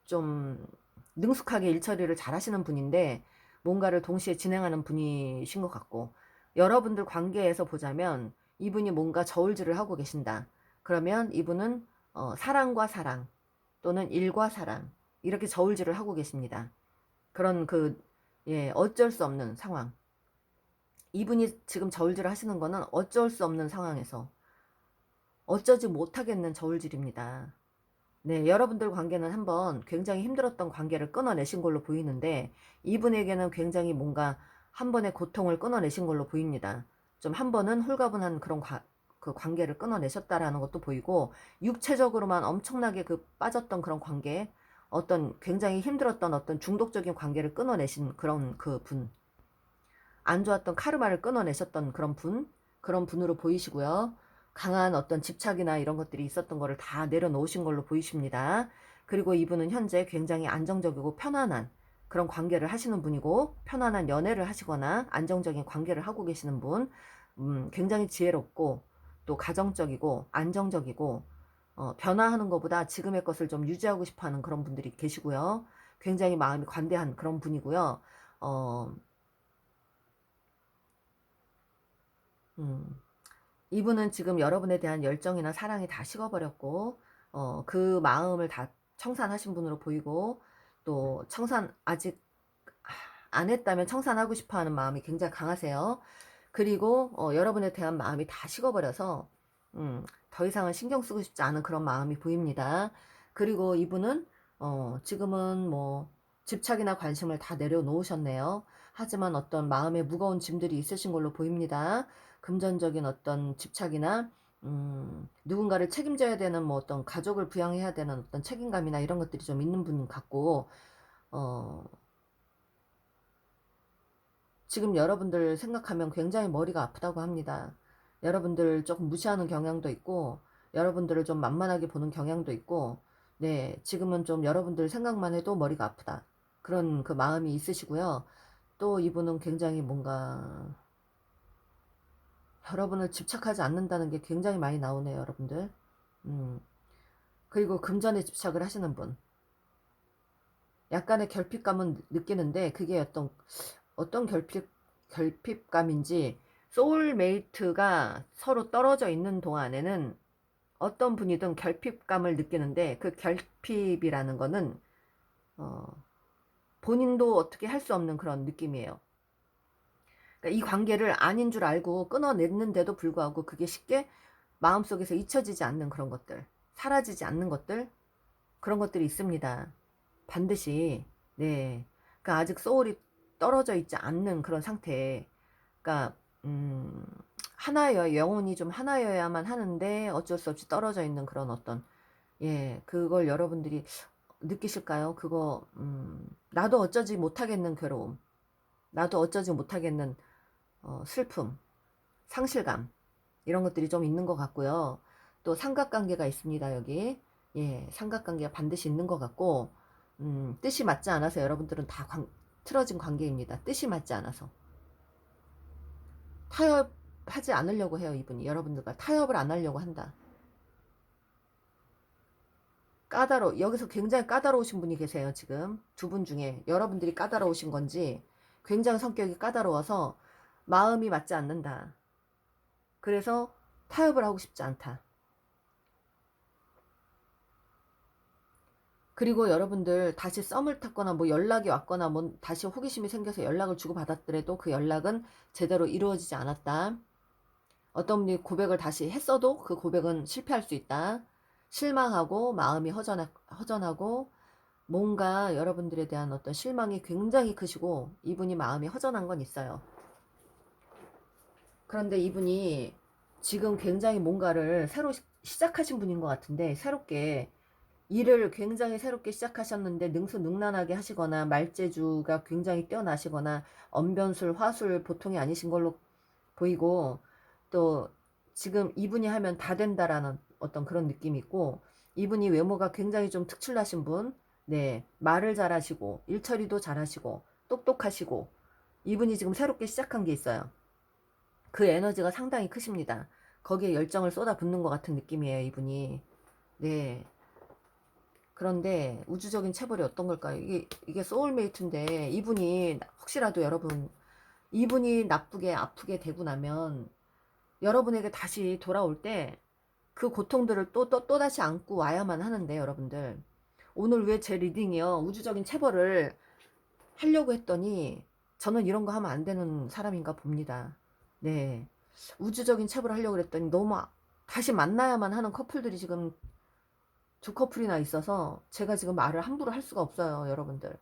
좀 능숙하게 일처리를 잘 하시는 분인데, 뭔가를 동시에 진행하는 분이신 것 같고, 여러분들 관계에서 보자면 이분이 뭔가 저울질을 하고 계신다. 그러면 이분은 사랑과 사랑, 또는 일과 사랑, 이렇게 저울질을 하고 계십니다. 그런 어쩔 수 없는 상황. 이분이 지금 저울질을 하시는 거는 어쩔 수 없는 상황에서 어쩌지 못하겠는 저울질입니다. 네, 여러분들 관계는 한번 굉장히 힘들었던 관계를 끊어내신 걸로 보이는데, 이분에게는 굉장히 뭔가 한 번의 고통을 끊어내신 걸로 보입니다. 좀 한 번은 홀가분한 그런 그 관계를 끊어내셨다라는 것도 보이고, 육체적으로만 엄청나게 빠졌던 그런 관계, 어떤 굉장히 힘들었던 어떤 중독적인 관계를 끊어내신 그런 그 분, 안 좋았던 카르마를 끊어내셨던 그런 분으로 보이시고요. 강한 어떤 집착이나 이런 것들이 있었던 거를 다 내려놓으신 걸로 보이십니다. 그리고 이분은 현재 굉장히 안정적이고 편안한, 그런 관계를 하시는 분이고, 편안한 연애를 하시거나 안정적인 관계를 하고 계시는 분, 굉장히 지혜롭고 또 가정적이고 안정적이고, 변화하는 것보다 지금의 것을 좀 유지하고 싶어하는 그런 분들이 계시고요. 굉장히 마음이 관대한 그런 분이고요. 어, 음, 이분은 지금 여러분에 대한 열정이나 사랑이 다 식어버렸고, 그 마음을 다 청산하신 분으로 보이고, 또 청산 아직 안 했다면 청산하고 싶어 하는 마음이 굉장히 강하세요. 그리고 여러분에 대한 마음이 다 식어버려서 더 이상은 신경 쓰고 싶지 않은 그런 마음이 보입니다. 그리고 이분은 지금은 뭐 집착이나 관심을 다 내려놓으셨네요. 하지만 어떤 마음에 무거운 짐들이 있으신 걸로 보입니다. 금전적인 어떤 집착이나 누군가를 책임져야 되는 뭐 어떤 가족을 부양해야 되는 어떤 책임감이나 이런 것들이 좀 있는 분 같고, 어, 지금 여러분들 생각하면 굉장히 머리가 아프다고 합니다. 여러분들 조금 무시하는 경향도 있고, 여러분들을 좀 만만하게 보는 경향도 있고, 네, 지금은 좀 여러분들 생각만 해도 머리가 아프다. 그런 그 마음이 있으시고요. 또 이분은 굉장히 뭔가 여러분을 집착하지 않는다는 게 굉장히 많이 나오네요, 여러분들. 음, 그리고 금전에 집착을 하시는 분. 약간의 결핍감은 느끼는데, 그게 어떤 결핍감인지, 소울메이트가 서로 떨어져 있는 동안에는 어떤 분이든 결핍감을 느끼는데, 그 결핍이라는 거는 어, 본인도 어떻게 할 수 없는 그런 느낌이에요. 그러니까 이 관계를 아닌 줄 알고 끊어냈는데도 불구하고 그게 쉽게 마음속에서 잊혀지지 않는 그런 것들, 사라지지 않는 것들, 그런 것들이 있습니다. 반드시. 네. 그러니까 아직 소울이 떨어져 있지 않는 그런 상태. 그러니까 하나여 영혼이 좀 하나여야만 하는데 어쩔 수 없이 떨어져 있는 그런 어떤, 예, 그걸 여러분들이 느끼실까요? 그거 나도 어쩌지 못하겠는 괴로움, 나도 어쩌지 못하겠는 슬픔, 상실감, 이런 것들이 좀 있는 것 같고요. 또 삼각관계가 있습니다, 여기. 예, 삼각관계가 반드시 있는 것 같고, 뜻이 맞지 않아서 여러분들은 다 틀어진 관계입니다. 뜻이 맞지 않아서. 타협하지 않으려고 해요, 이분이. 여러분들과 타협을 안 하려고 한다. 여기서 굉장히 까다로우신 분이 계세요, 지금. 두 분 중에. 여러분들이 까다로우신 건지, 굉장히 성격이 까다로워서 마음이 맞지 않는다. 그래서 타협을 하고 싶지 않다. 그리고 여러분들 다시 썸을 탔거나 뭐 연락이 왔거나 뭐 다시 호기심이 생겨서 연락을 주고받았더라도 그 연락은 제대로 이루어지지 않았다. 어떤 분이 고백을 다시 했어도 그 고백은 실패할 수 있다. 실망하고 마음이 허전하고 뭔가 여러분들에 대한 어떤 실망이 굉장히 크시고 이분이 마음이 허전한 건 있어요. 그런데 이분이 지금 굉장히 뭔가를 새로 시작하신 분인 것 같은데, 새롭게 일을 굉장히 새롭게 시작하셨는데 능수능란하게 하시거나 말재주가 굉장히 뛰어나시거나 언변술, 화술 보통이 아니신 걸로 보이고, 또 지금 이분이 하면 다 된다라는 어떤 그런 느낌이 있고, 이분이 외모가 굉장히 좀 특출나신 분, 네, 말을 잘하시고 일처리도 잘하시고 똑똑하시고, 이분이 지금 새롭게 시작한 게 있어요. 그 에너지가 상당히 크십니다. 거기에 열정을 쏟아붓는 것 같은 느낌이에요, 이분이. 네. 그런데 우주적인 체벌이 어떤 걸까요? 이게 소울메이트인데, 이분이 혹시라도 여러분, 이분이 나쁘게 아프게 되고 나면 여러분에게 다시 돌아올 때 그 고통들을 또다시 안고 와야만 하는데, 여러분들. 오늘 왜 제 리딩이요? 우주적인 체벌을 하려고 했더니 저는 이런 거 하면 안 되는 사람인가 봅니다. 네. 우주적인 체벌을 하려고 그랬더니 너무 다시 만나야만 하는 커플들이 지금 두 커플이나 있어서 제가 지금 말을 함부로 할 수가 없어요, 여러분들.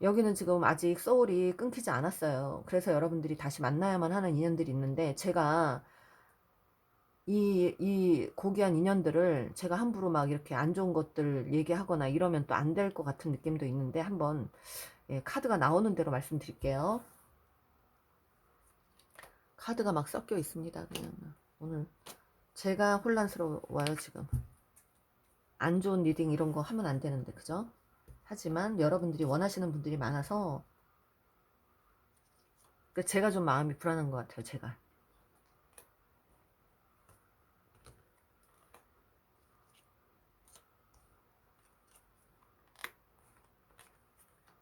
여기는 지금 아직 소울이 끊기지 않았어요. 그래서 여러분들이 다시 만나야만 하는 인연들이 있는데, 제가 이 고귀한 인연들을 제가 함부로 막 이렇게 안 좋은 것들 얘기하거나 이러면 또 안 될 것 같은 느낌도 있는데, 한번, 예, 카드가 나오는 대로 말씀드릴게요. 카드가 막 섞여 있습니다, 그냥. 오늘 제가 혼란스러워요, 지금. 안 좋은 리딩 이런 거 하면 안 되는데, 그죠? 하지만 여러분들이 원하시는 분들이 많아서 제가 좀 마음이 불안한 것 같아요. 제가.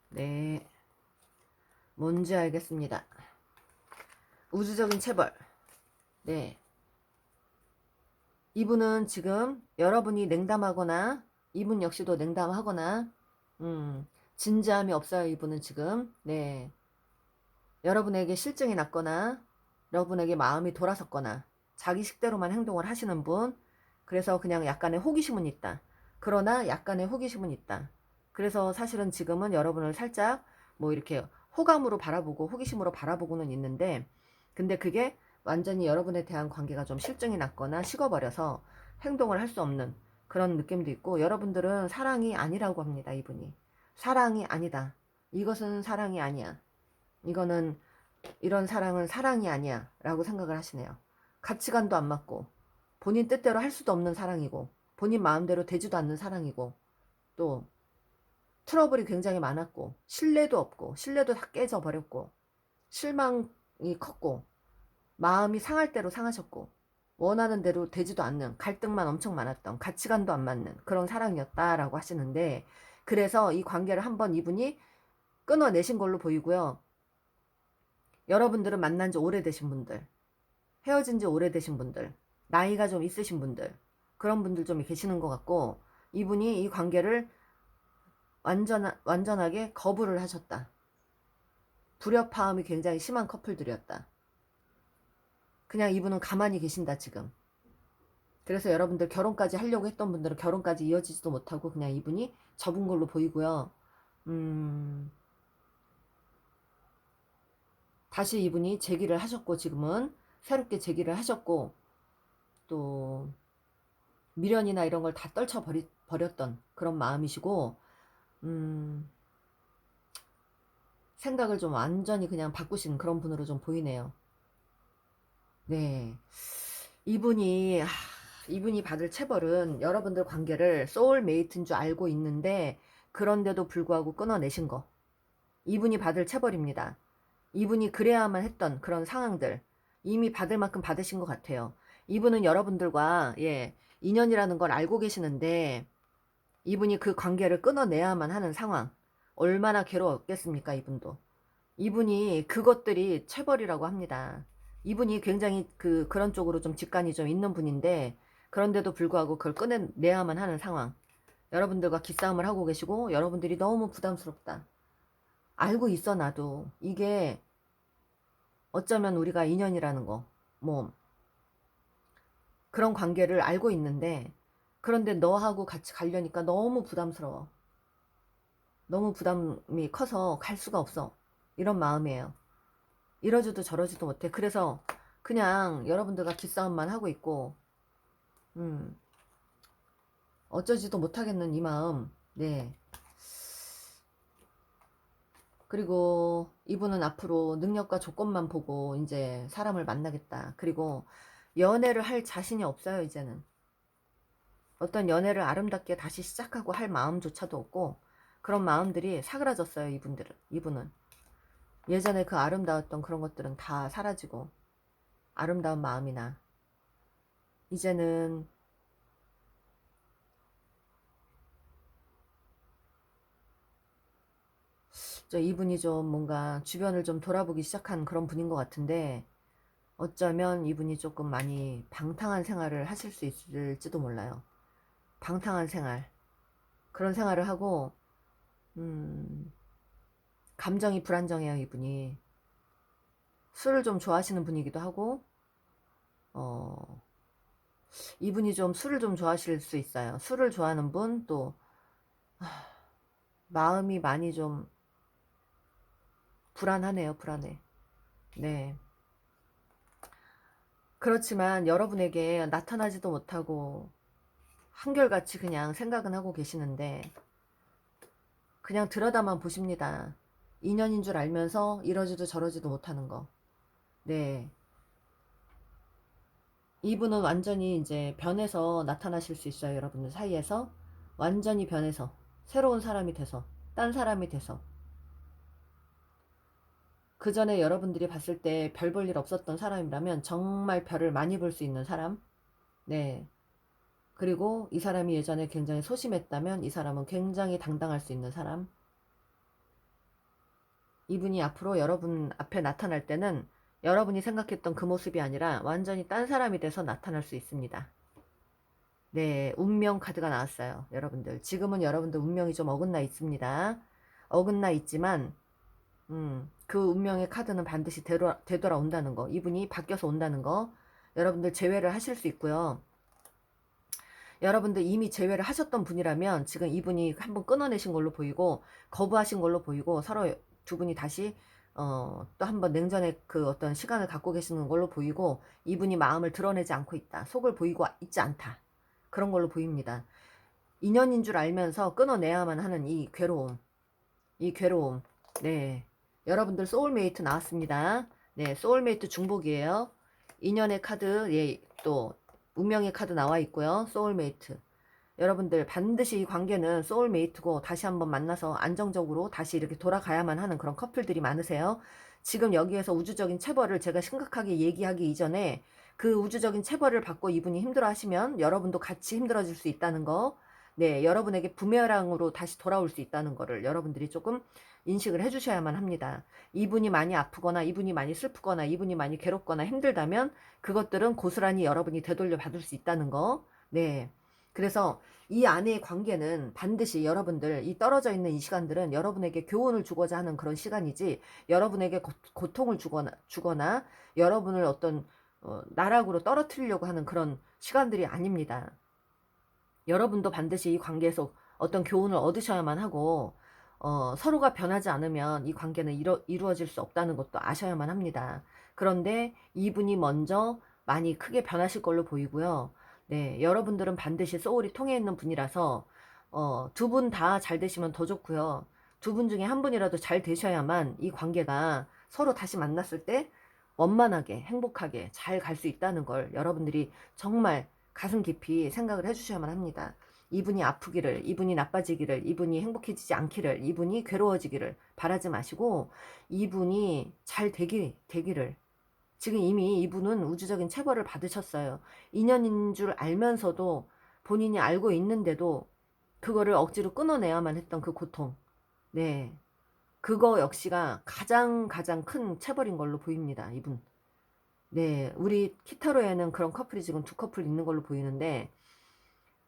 네, 뭔지 알겠습니다. 우주적인 체벌. 네, 이분은 지금 여러분이 냉담하거나 이분 역시도 냉담하거나 진지함이 없어요. 이분은 지금. 네, 여러분에게 실증이 났거나 여러분에게 마음이 돌아섰거나 자기 식대로만 행동을 하시는 분. 그래서 그냥 약간의 호기심은 있다. 그러나 약간의 호기심은 있다. 그래서 사실은 지금은 여러분을 살짝 뭐 이렇게 호감으로 바라보고 호기심으로 바라보고는 있는데, 근데 그게 완전히 여러분에 대한 관계가 좀 실증이 났거나 식어버려서 행동을 할 수 없는 그런 느낌도 있고, 여러분들은 사랑이 아니라고 합니다. 이분이 사랑이 아니다. 이것은 사랑이 아니야. 이거는, 이런 사랑은 사랑이 아니야 라고 생각을 하시네요. 가치관도 안 맞고 본인 뜻대로 할 수도 없는 사랑이고 본인 마음대로 되지도 않는 사랑이고, 또 트러블이 굉장히 많았고 신뢰도 없고 신뢰도 다 깨져버렸고 실망이 컸고 마음이 상할 대로 상하셨고 원하는 대로 되지도 않는, 갈등만 엄청 많았던, 가치관도 안 맞는 그런 사랑이었다라고 하시는데, 그래서 이 관계를 한번 이분이 끊어내신 걸로 보이고요. 여러분들은 만난 지 오래되신 분들, 헤어진 지 오래되신 분들, 나이가 좀 있으신 분들, 그런 분들 좀 계시는 것 같고, 이분이 이 관계를 완전하게 거부를 하셨다. 불협화음이 굉장히 심한 커플들이었다. 그냥 이분은 가만히 계신다 지금. 그래서 여러분들 결혼까지 하려고 했던 분들은 결혼까지 이어지지도 못하고 그냥 이분이 접은 걸로 보이고요. 다시 이분이 재기를 하셨고, 지금은 새롭게 재기를 하셨고, 또 미련이나 이런 걸 다 버렸던 그런 마음이시고, 생각을 좀 완전히 그냥 바꾸신 그런 분으로 좀 보이네요. 네, 이분이 이분이 받을 체벌은 여러분들 관계를 소울메이트인 줄 알고 있는데 그런데도 불구하고 끊어내신 거, 이분이 받을 체벌입니다. 이분이 그래야만 했던 그런 상황들 이미 받을 만큼 받으신 것 같아요. 이분은 여러분들과 인연이라는 걸 알고 계시는데 이분이 그 관계를 끊어내야만 하는 상황, 얼마나 괴로웠겠습니까? 이분도. 이분이 그것들이 체벌이라고 합니다. 이분이 굉장히 그런 쪽으로 좀 직관이 좀 있는 분인데 그런데도 불구하고 그걸 끊어내야만 하는 상황, 여러분들과 기싸움을 하고 계시고 여러분들이 너무 부담스럽다. 알고 있어 나도. 이게 어쩌면 우리가 인연이라는 거, 뭐 그런 관계를 알고 있는데, 그런데 너하고 같이 가려니까 너무 부담스러워. 너무 부담이 커서 갈 수가 없어. 이런 마음이에요. 이러지도 저러지도 못해. 그래서 그냥 여러분들과 기싸움만 하고 있고, 음, 어쩌지도 못하겠는 이 마음. 네. 그리고 이분은 앞으로 능력과 조건만 보고 이제 사람을 만나겠다. 그리고 연애를 할 자신이 없어요, 이제는. 어떤 연애를 아름답게 다시 시작하고 할 마음조차도 없고, 그런 마음들이 사그라졌어요. 이분은 예전에 그 아름다웠던 그런 것들은 다 사라지고, 아름다운 마음이나 이제는 이분이 좀 뭔가 주변을 좀 돌아보기 시작한 그런 분인 것 같은데, 어쩌면 이분이 조금 많이 방탕한 생활을 하실 수 있을지도 몰라요. 방탕한 생활, 그런 생활을 하고, 감정이 불안정해요. 이분이 술을 좀 좋아하시는 분이기도 하고, 어, 이분이 좀 술을 좀 좋아하실 수 있어요. 술을 좋아하는 분, 또 마음이 많이 좀 불안하네요. 불안해. 네. 그렇지만 여러분에게 나타나지도 못하고 한결같이 그냥 생각은 하고 계시는데, 그냥 들여다만 보십니다. 인연인 줄 알면서 이러지도 저러지도 못하는 거. 네. 이분은 완전히 이제 변해서 나타나실 수 있어요. 여러분들 사이에서 완전히 변해서. 새로운 사람이 돼서, 딴 사람이 돼서. 그 전에 여러분들이 봤을 때 별 볼 일 없었던 사람이라면 정말 별을 많이 볼 수 있는 사람. 네. 그리고 이 사람이 예전에 굉장히 소심했다면 이 사람은 굉장히 당당할 수 있는 사람. 이분이 앞으로 여러분 앞에 나타날 때는 여러분이 생각했던 그 모습이 아니라 완전히 딴 사람이 돼서 나타날 수 있습니다. 네, 운명 카드가 나왔어요. 여러분들. 지금은 여러분들 운명이 좀 어긋나 있습니다. 어긋나 있지만 그 운명의 카드는 반드시 되돌아온다는 거. 이분이 바뀌어서 온다는 거. 여러분들 제외를 하실 수 있고요. 여러분들 이미 제외를 하셨던 분이라면 지금 이분이 한번 끊어내신 걸로 보이고 거부하신 걸로 보이고 서로 두 분이 다시 또 한번 냉전의 그 어떤 시간을 갖고 계시는 걸로 보이고 이분이 마음을 드러내지 않고 있다. 속을 보이고 있지 않다. 그런 걸로 보입니다. 인연인 줄 알면서 끊어내야만 하는 이 괴로움. 이 괴로움. 네. 여러분들 소울메이트 나왔습니다. 네, 소울메이트 중복이에요. 인연의 카드, 예, 또 운명의 카드 나와 있고요. 소울메이트. 여러분들 반드시 이 관계는 소울메이트고 다시 한번 만나서 안정적으로 다시 이렇게 돌아가야만 하는 그런 커플들이 많으세요. 지금 여기에서 우주적인 체벌을 제가 심각하게 얘기하기 이전에 그 우주적인 체벌을 받고 이분이 힘들어 하시면 여러분도 같이 힘들어질 수 있다는 거. 네, 여러분에게 부메랑으로 다시 돌아올 수 있다는 거를 여러분들이 조금 인식을 해주셔야만 합니다. 이분이 많이 아프거나 이분이 많이 슬프거나 이분이 많이 괴롭거나 힘들다면 그것들은 고스란히 여러분이 되돌려 받을 수 있다는 거. 네. 그래서 이 안의 관계는 반드시 여러분들 이 떨어져 있는 이 시간들은 여러분에게 교훈을 주고자 하는 그런 시간이지 여러분에게 고통을 주거나 여러분을 어떤 나락으로 떨어뜨리려고 하는 그런 시간들이 아닙니다. 여러분도 반드시 이 관계에서 어떤 교훈을 얻으셔야만 하고 서로가 변하지 않으면 이 관계는 이루어질 수 없다는 것도 아셔야만 합니다. 그런데 이분이 먼저 많이 크게 변하실 걸로 보이고요. 네, 여러분들은 반드시 소울이 통해 있는 분이라서 두 분 다 잘 되시면 더 좋고요. 두 분 중에 한 분이라도 잘 되셔야만 이 관계가 서로 다시 만났을 때 원만하게 행복하게 잘 갈 수 있다는 걸 여러분들이 정말 가슴 깊이 생각을 해주셔야만 합니다. 이분이 아프기를, 이분이 나빠지기를, 이분이 행복해지지 않기를, 이분이 괴로워지기를 바라지 마시고 이분이 잘 되기를. 지금 이미 이분은 우주적인 체벌을 받으셨어요. 인연인 줄 알면서도 본인이 알고 있는데도 그거를 억지로 끊어내야만 했던 그 고통. 네. 그거 역시가 가장 큰 체벌인 걸로 보입니다. 이분. 네. 우리 키타로에는 그런 커플이 지금 두 커플 있는 걸로 보이는데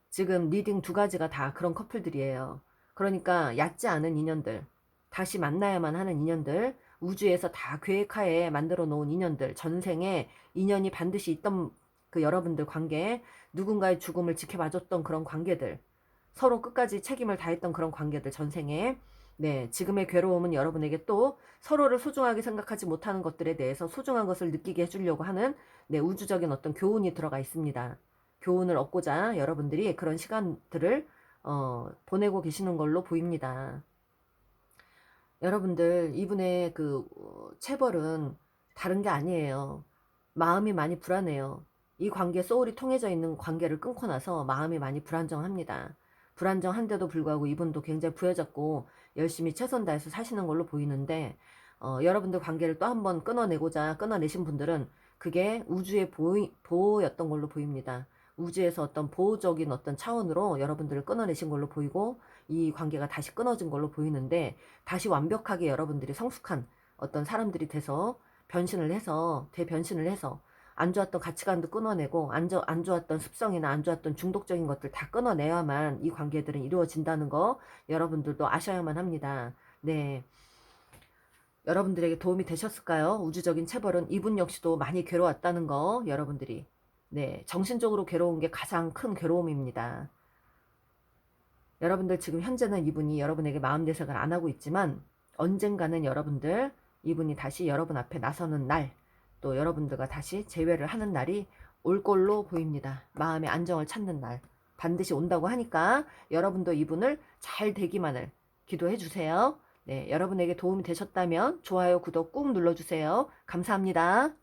지금 리딩 두 가지가 다 그런 커플들이에요. 그러니까 얕지 않은 인연들, 다시 만나야만 하는 인연들, 우주에서 다 계획하에 만들어 놓은 인연들, 전생에 인연이 반드시 있던 그 여러분들 관계, 누군가의 죽음을 지켜봐줬던 그런 관계들, 서로 끝까지 책임을 다했던 그런 관계들, 전생에. 네, 지금의 괴로움은 여러분에게 또 서로를 소중하게 생각하지 못하는 것들에 대해서 소중한 것을 느끼게 해주려고 하는 네, 우주적인 어떤 교훈이 들어가 있습니다. 교훈을 얻고자 여러분들이 그런 시간들을 보내고 계시는 걸로 보입니다. 여러분들 이분의 그 체벌은 다른 게 아니에요. 마음이 많이 불안해요. 이 관계 소울이 통해져 있는 관계를 끊고 나서 마음이 많이 불안정합니다. 불안정한데도 불구하고 이분도 굉장히 부여잡고 열심히 최선 다해서 사시는 걸로 보이는데 여러분들 관계를 또 한번 끊어내고자 끊어내신 분들은 그게 우주의 보호였던 걸로 보입니다. 우주에서 어떤 보호적인 어떤 차원으로 여러분들을 끊어내신 걸로 보이고 이 관계가 다시 끊어진 걸로 보이는데 다시 완벽하게 여러분들이 성숙한 어떤 사람들이 돼서 변신을 해서 대변신을 해서 안 좋았던 가치관도 끊어내고 안 좋았던 습성이나 안 좋았던 중독적인 것들 다 끊어내야만 이 관계들은 이루어진다는 거 여러분들도 아셔야만 합니다. 네. 여러분들에게 도움이 되셨을까요? 우주적인 체벌은 이분 역시도 많이 괴로웠다는 거 여러분들이 네, 정신적으로 괴로운 게 가장 큰 괴로움입니다. 여러분들 지금 현재는 이분이 여러분에게 마음 내색을 안 하고 있지만 언젠가는 여러분들 이분이 다시 여러분 앞에 나서는 날, 또 여러분들과 다시 재회를 하는 날이 올 걸로 보입니다. 마음의 안정을 찾는 날 반드시 온다고 하니까 여러분도 이분을 잘 되기만을 기도해 주세요. 네, 여러분에게 도움이 되셨다면 좋아요, 구독 꾹 눌러주세요. 감사합니다.